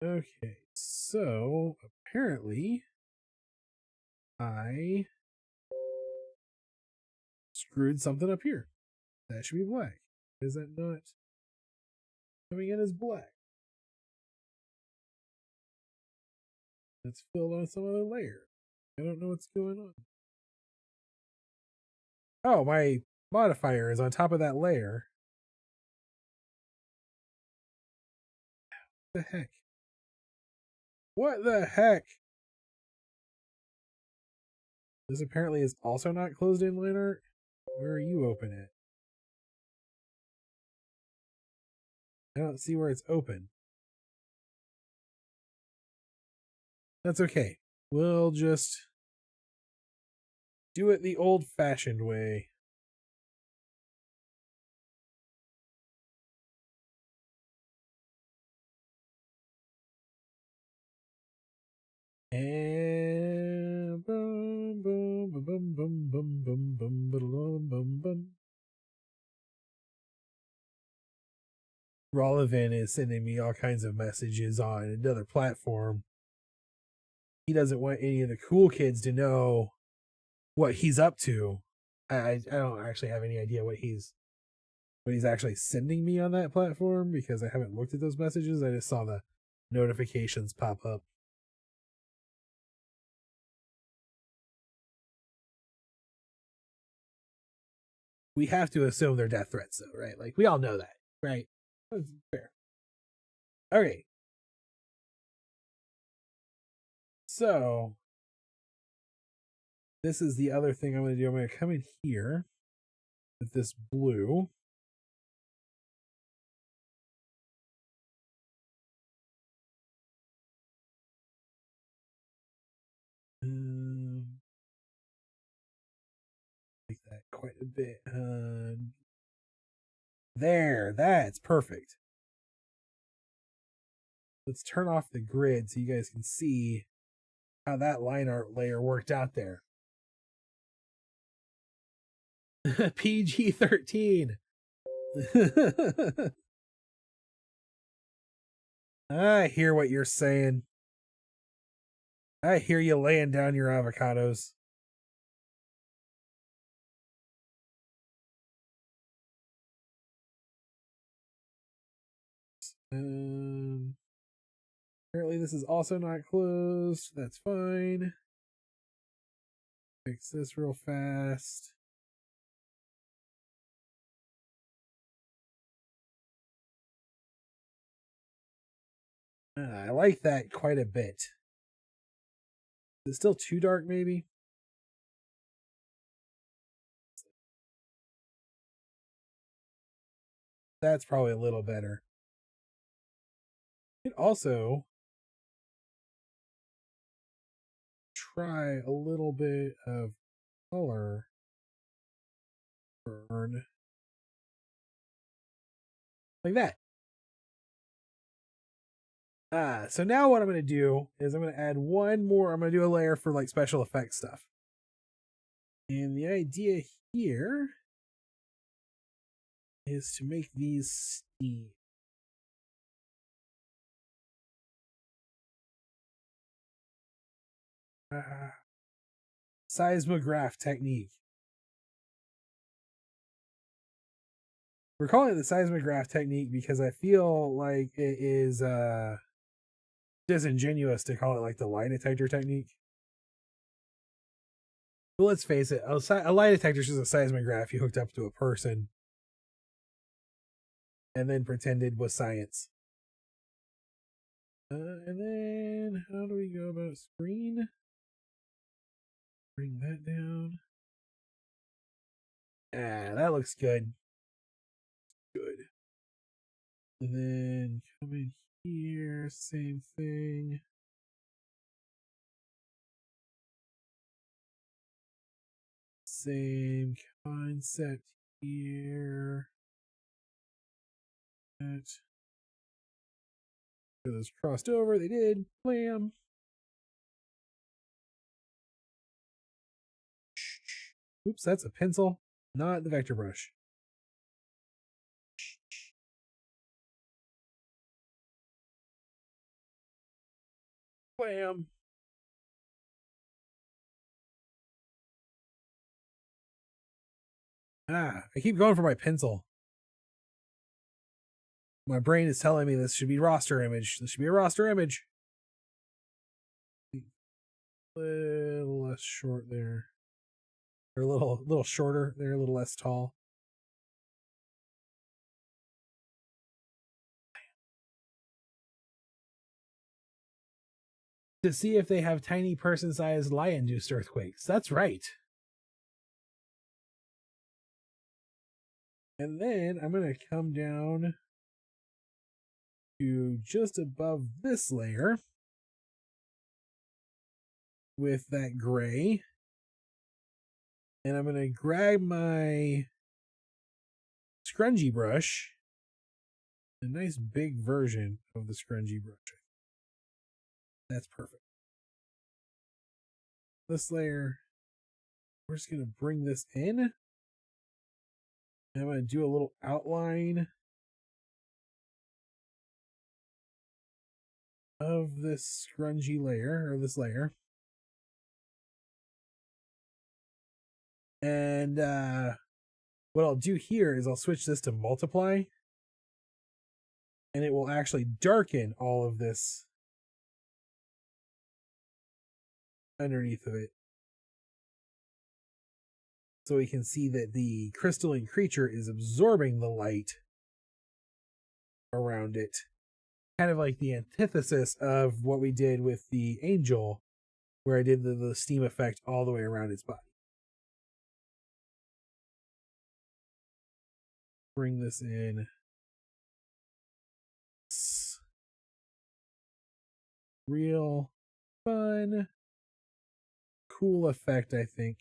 Okay, so apparently I screwed something up here. That should be black. Is that not coming in as black? It's filled on some other layer. I don't know what's going on. Oh, my modifier is on top of that layer. What the heck? What the heck? This apparently is also not closed in line art. Where are you open at? I don't see where it's open. That's okay. We'll just do it the old-fashioned way. And boom, boom, boom, boom, boom, boom, boom, boom, boom, boom, boom. Rollivan is sending me all kinds of messages on another platform. He doesn't want any of the cool kids to know what he's up to. I don't actually have any idea what he's actually sending me on that platform because I haven't looked at those messages. I just saw the notifications pop up. We have to assume they're death threats, though, right? Like, we all know that, right? That's fair. Okay. So, this is the other thing I'm going to do. I'm going to come in here with this blue. Like that quite a bit. There, that's perfect. Let's turn off the grid so you guys can see how that line art layer worked out there. PG-13. I hear what you're saying. I hear you laying down your avocados. Apparently this is also not closed. That's fine. Fix this real fast. I like that quite a bit. Is it still too dark, maybe? That's probably a little better. You could also try a little bit of color burn. Like that. So now what I'm going to do is I'm going to add one more. I'm going to do a layer for like special effects stuff. And the idea here is to make these steam. Seismograph technique. We're calling it the seismograph technique because I feel like it is disingenuous to call it like the lie detector technique. But let's face it, a lie detector is just a seismograph you hooked up to a person and then pretended was science. And then how do we go about screen? Bring that down. That looks good. Good. And then come in here, same thing. Same concept here. That. Those crossed over, they did. Blam. Oops, that's a pencil, not the vector brush. Blam. I keep going for my pencil. My brain is telling me this should be roster image. This should be a roster image. A little less short there. Or a little shorter there, a little less tall. to see if they have tiny person-sized lie-induced earthquakes. That's right. And then I'm going to come down to just above this layer with that gray. And I'm going to grab my scrunchie brush, a nice big version of the scrunchie brush. That's perfect. This layer, we're just going to bring this in. And I'm going to do a little outline of this scrunchie layer, or this layer. And what I'll do here is I'll switch this to multiply, and it will actually darken all of this underneath of it. So we can see that the crystalline creature is absorbing the light around it. Kind of like the antithesis of what we did with the angel, where I did the steam effect all the way around its body. Bring this in. Real fun, cool effect, I think.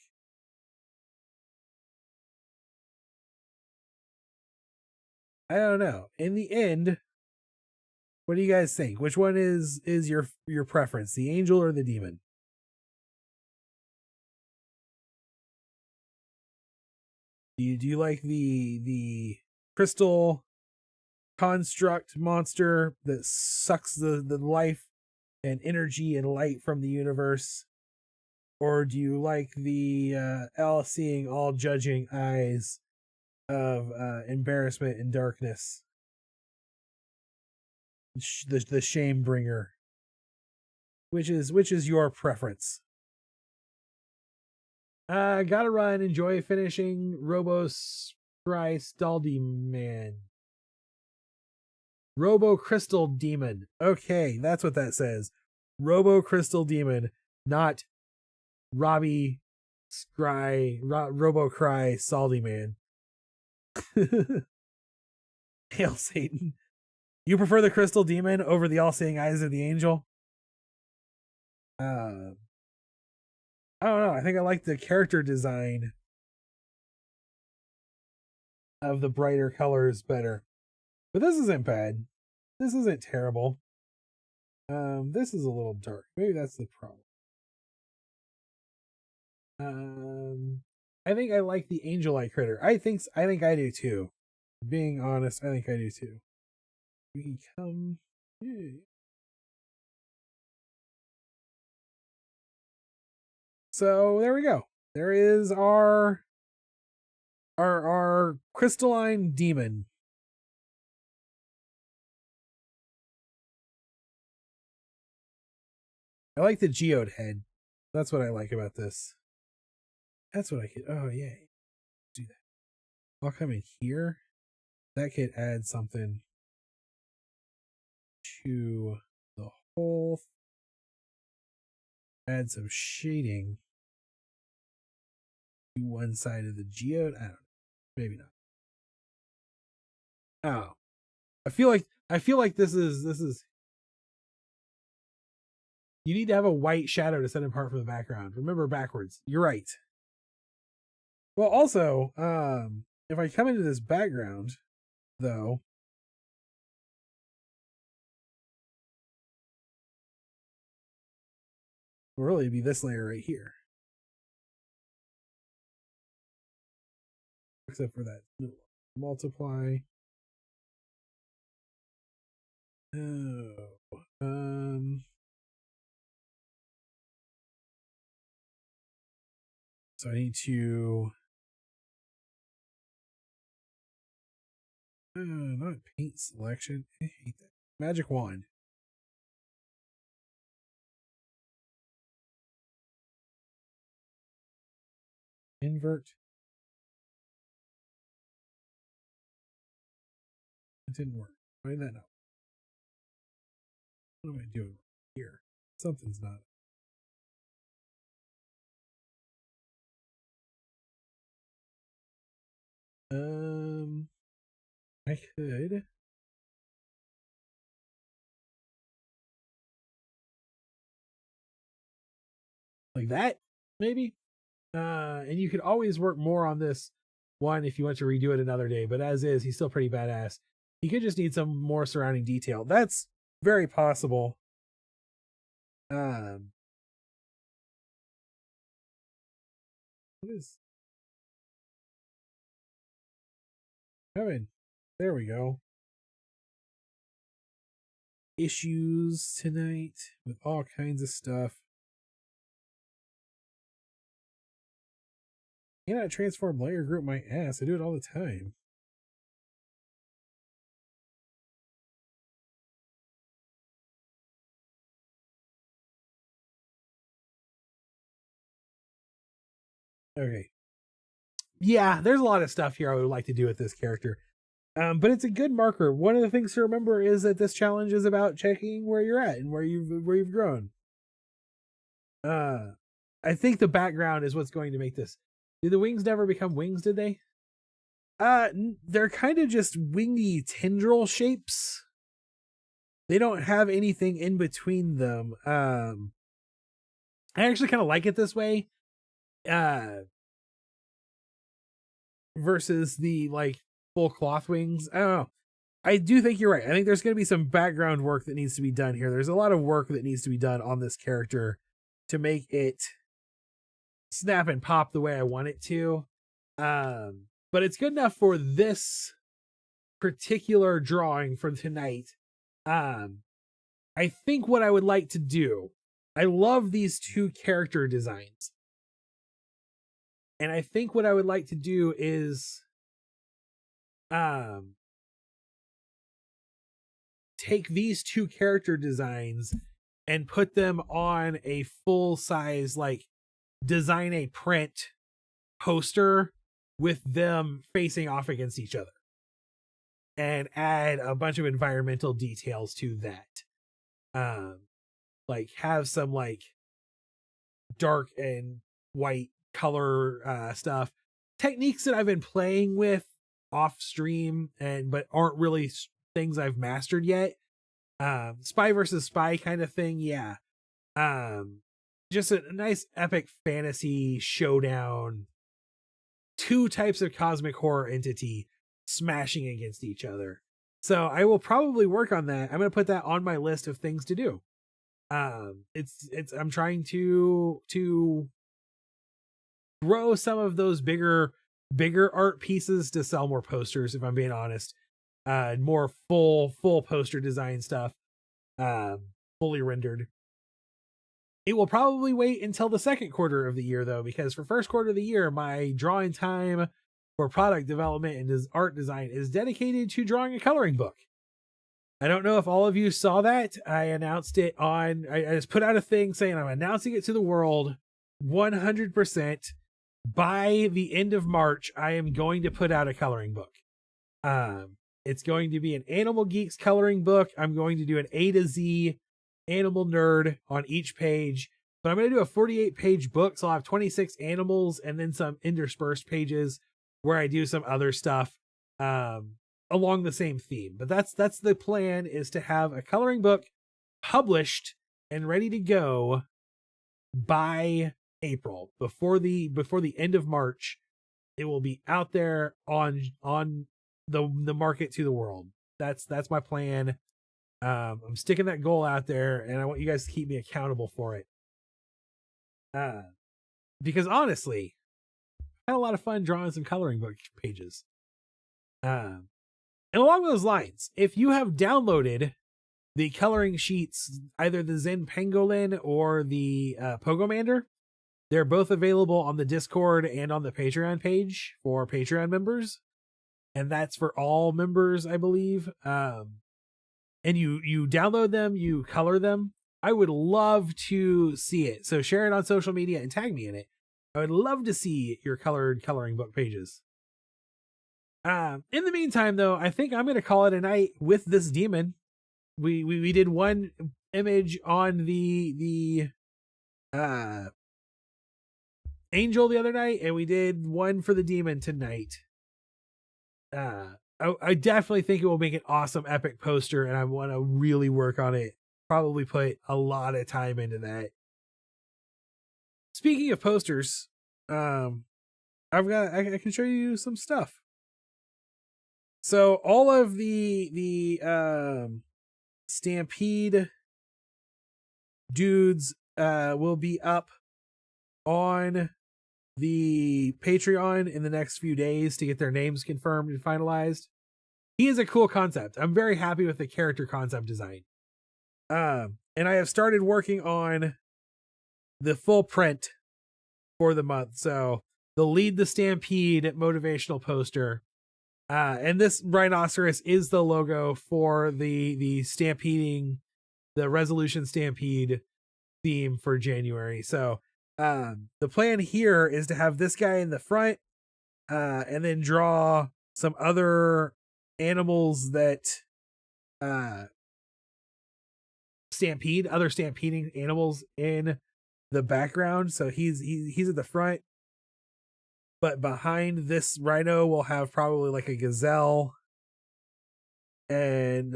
I don't know. In the end, what do you guys think? Which one is your preference, the angel or the demon? Do you like the crystal construct monster that sucks the life and energy and light from the universe? Or do you like the all-seeing, all-judging eyes of embarrassment and darkness? The shame bringer. Which is your preference? Gotta run. Enjoy finishing Crystaline. Robo Crystal Demon. Okay, that's what that says. Robo Crystal Demon, not Robbie Robo Cry Salty Man. Hail Satan. You prefer the Crystal Demon over the all-seeing eyes of the angel? I don't know. I think I like the character design of the brighter colors better. But this isn't bad. This isn't terrible. This is a little dark. Maybe that's the problem. I think I like the angel-like critter. I think I do too. Being honest, I think I do too. We come. Yeah. So there we go. There is our Crystaline demon. I like the geode head. That's what I like about this. That's what I could. Oh yeah, do that. I'll come in here. That could add something to the whole. Add some shading to one side of the geode. I don't know. Maybe not. Oh, I feel like this is. You need to have a white shadow to set it apart from the background. Remember backwards. You're right. Well, also, if I come into this background, though, will really be this layer right here. Except for that multiply. Oh, so I need to not paint selection. I hate that. Magic wand. Invert. It didn't work. Why did that not? What am I doing here? Something's not. I could. Like that, maybe? And you could always work more on this one if you want to redo it another day, but as is, he's still pretty badass. He could just need some more surrounding detail. That's very possible. What is Kevin? There we go. Issues tonight with all kinds of stuff. Cannot transform layer group my ass. I do it all the time. Okay. Yeah, there's a lot of stuff here I would like to do with this character. But it's a good marker. One of the things to remember is that this challenge is about checking where you're at and where you've grown. I think the background is what's going to make this. Did the wings never become wings, did they? They're kind of just wingy tendril shapes. They don't have anything in between them. I actually kind of like it this way. Versus the like full cloth wings. I don't know. I do think you're right. I think there's going to be some background work that needs to be done here. There's a lot of work that needs to be done on this character to make it snap and pop the way I want it to. But it's good enough for this particular drawing for tonight. I think what I would like to do, I love these two character designs. And I think what I would like to do is take these two character designs and put them on a full size, like design a print poster with them facing off against each other and add a bunch of environmental details to that. Like have some like dark and white color stuff, techniques that I've been playing with off stream but aren't really things I've mastered yet. Spy versus spy kind of thing. Yeah. Just a nice epic fantasy showdown. Two types of cosmic horror entity smashing against each other. So I will probably work on that. I'm going to put that on my list of things to do. I'm trying to grow some of those bigger art pieces to sell more posters, if I'm being honest. More full poster design stuff, fully rendered. It will probably wait until the second quarter of the year, though, because for first quarter of the year, my drawing time for product development and art design is dedicated to drawing a coloring book. I don't know if all of you saw that. I announced it I just put out a thing saying I'm announcing it to the world 100%. By the end of March, I am going to put out a coloring book. It's going to be an Animal Geeks coloring book. I'm going to do an A to Z animal nerd on each page, but I'm going to do a 48-page book. So I'll have 26 animals and then some interspersed pages where I do some other stuff along the same theme. But that's the plan, is to have a coloring book published and ready to go by April. Before the end of March, it will be out there on the market to the world. That's my plan. I'm sticking that goal out there, and I want you guys to keep me accountable for it. Because honestly, I had a lot of fun drawing some coloring book pages. And along those lines, if you have downloaded the coloring sheets, either the Zen Pangolin or the Pogomander, they're both available on the Discord and on the Patreon page for Patreon members. And that's for all members, I believe. And you download them, you color them. I would love to see it. So share it on social media and tag me in it. I would love to see your coloring book pages. In the meantime, though, I think I'm going to call it a night with this demon. We did one image on the angel the other night, and we did one for the demon tonight. I definitely think it will make an awesome epic poster, and I want to really work on it. Probably put a lot of time into that. Speaking of posters, I can show you some stuff. So all of the Stampede dudes will be up on the Patreon in the next few days to get their names confirmed and finalized. He is a cool concept. I'm very happy with the character concept design. And I have started working on the full print for the month. So the Lead the Stampede motivational poster. And this rhinoceros is the logo for the stampeding, the Resolution Stampede theme for January. So the plan here is to have this guy in the front, and then draw some other animals that stampede, other stampeding animals in the background. So he's at the front, but behind this rhino we'll have probably like a gazelle and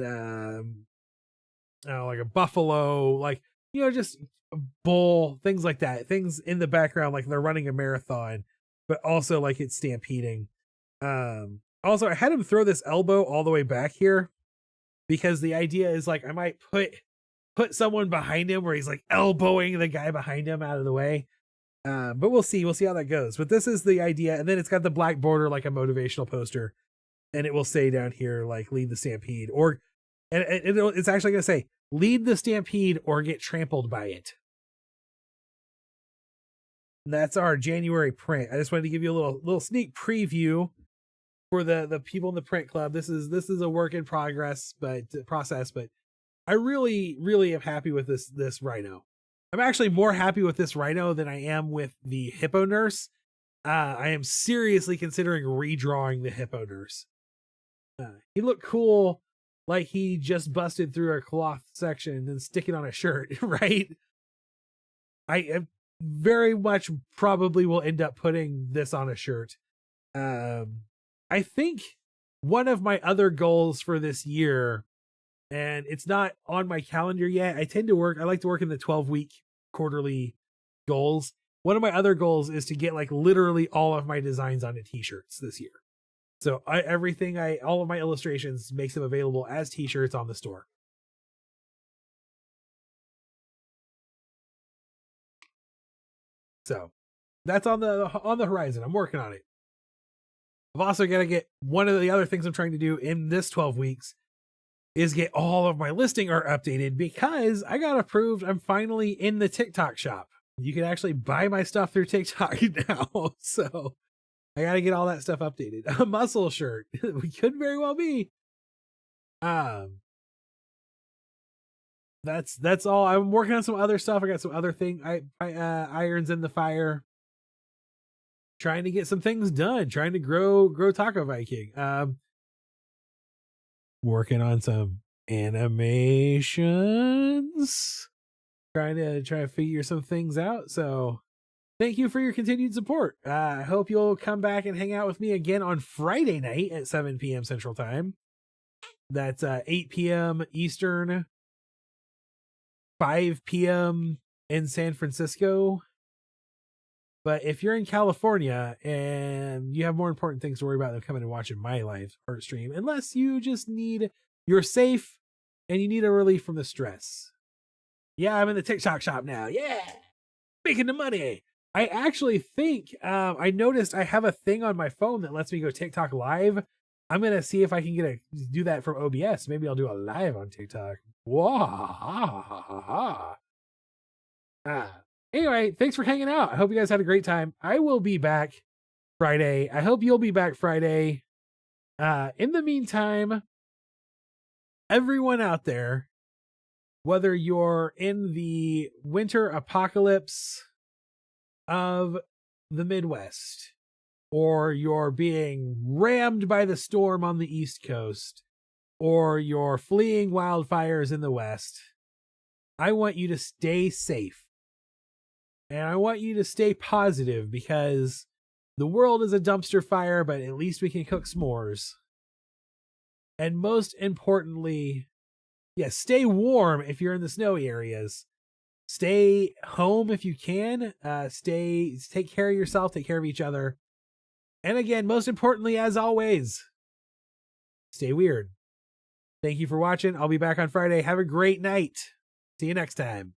like a buffalo, like, you know, just a bull, things like that, things in the background like they're running a marathon, but also like it's stampeding. Also, I had him throw this elbow all the way back here because the idea is like I might put someone behind him where he's like elbowing the guy behind him out of the way. But we'll see how that goes. But this is the idea. And then it's got the black border like a motivational poster, and it will say down here like lead the stampede, or and it's actually going to say lead the stampede or get trampled by it. And that's our January print. I just wanted to give you a little sneak preview for the people in the print club. This is a work in progress, but I really am happy with this rhino. I'm actually more happy with this rhino than I am with the hippo nurse. I am seriously considering redrawing the hippo nurse. He looked cool, like he just busted through a cloth section and then stick it on a shirt, right? I very much probably will end up putting this on a shirt. I think one of my other goals for this year, and it's not on my calendar yet. I like to work in the 12-week quarterly goals. One of my other goals is to get like literally all of my designs onto t-shirts this year. So all of my illustrations makes them available as t-shirts on the store. So that's on the horizon. I'm working on it. I've also got to get one of the other things I'm trying to do in this 12 weeks is get all of my listing art updated, because I got approved. I'm finally in the TikTok shop. You can actually buy my stuff through TikTok now. So I got to get all that stuff updated. A muscle shirt. We could very well be. That's all. I'm working on some other stuff. I got some other irons in the fire. Trying to get some things done. Trying to grow Taco Viking. Working on some animations. Trying to figure some things out. So thank you for your continued support. I hope you'll come back and hang out with me again on Friday night at 7 p.m. Central Time. That's 8 p.m. Eastern, 5 p.m. in San Francisco. But if you're in California and you have more important things to worry about than coming and watching my live art stream, unless you're safe and you need a relief from the stress. Yeah, I'm in the TikTok shop now. Yeah. Making the money. I actually think I noticed I have a thing on my phone that lets me go TikTok live. I'm going to see if I can do that from OBS. Maybe I'll do a live on TikTok. Whoa. Anyway, thanks for hanging out. I hope you guys had a great time. I will be back Friday. I hope you'll be back Friday. In the meantime, everyone out there, whether you're in the winter apocalypse of the Midwest, or you're being rammed by the storm on the East Coast, or you're fleeing wildfires in the West, I want you to stay safe. And I want you to stay positive, because the world is a dumpster fire, but at least we can cook s'mores. And most importantly, yes, stay warm if you're in the snowy areas. Stay home if you can. Take care of yourself, take care of each other. And again, most importantly, as always, stay weird. Thank you for watching. I'll be back on Friday. Have a great night. See you next time.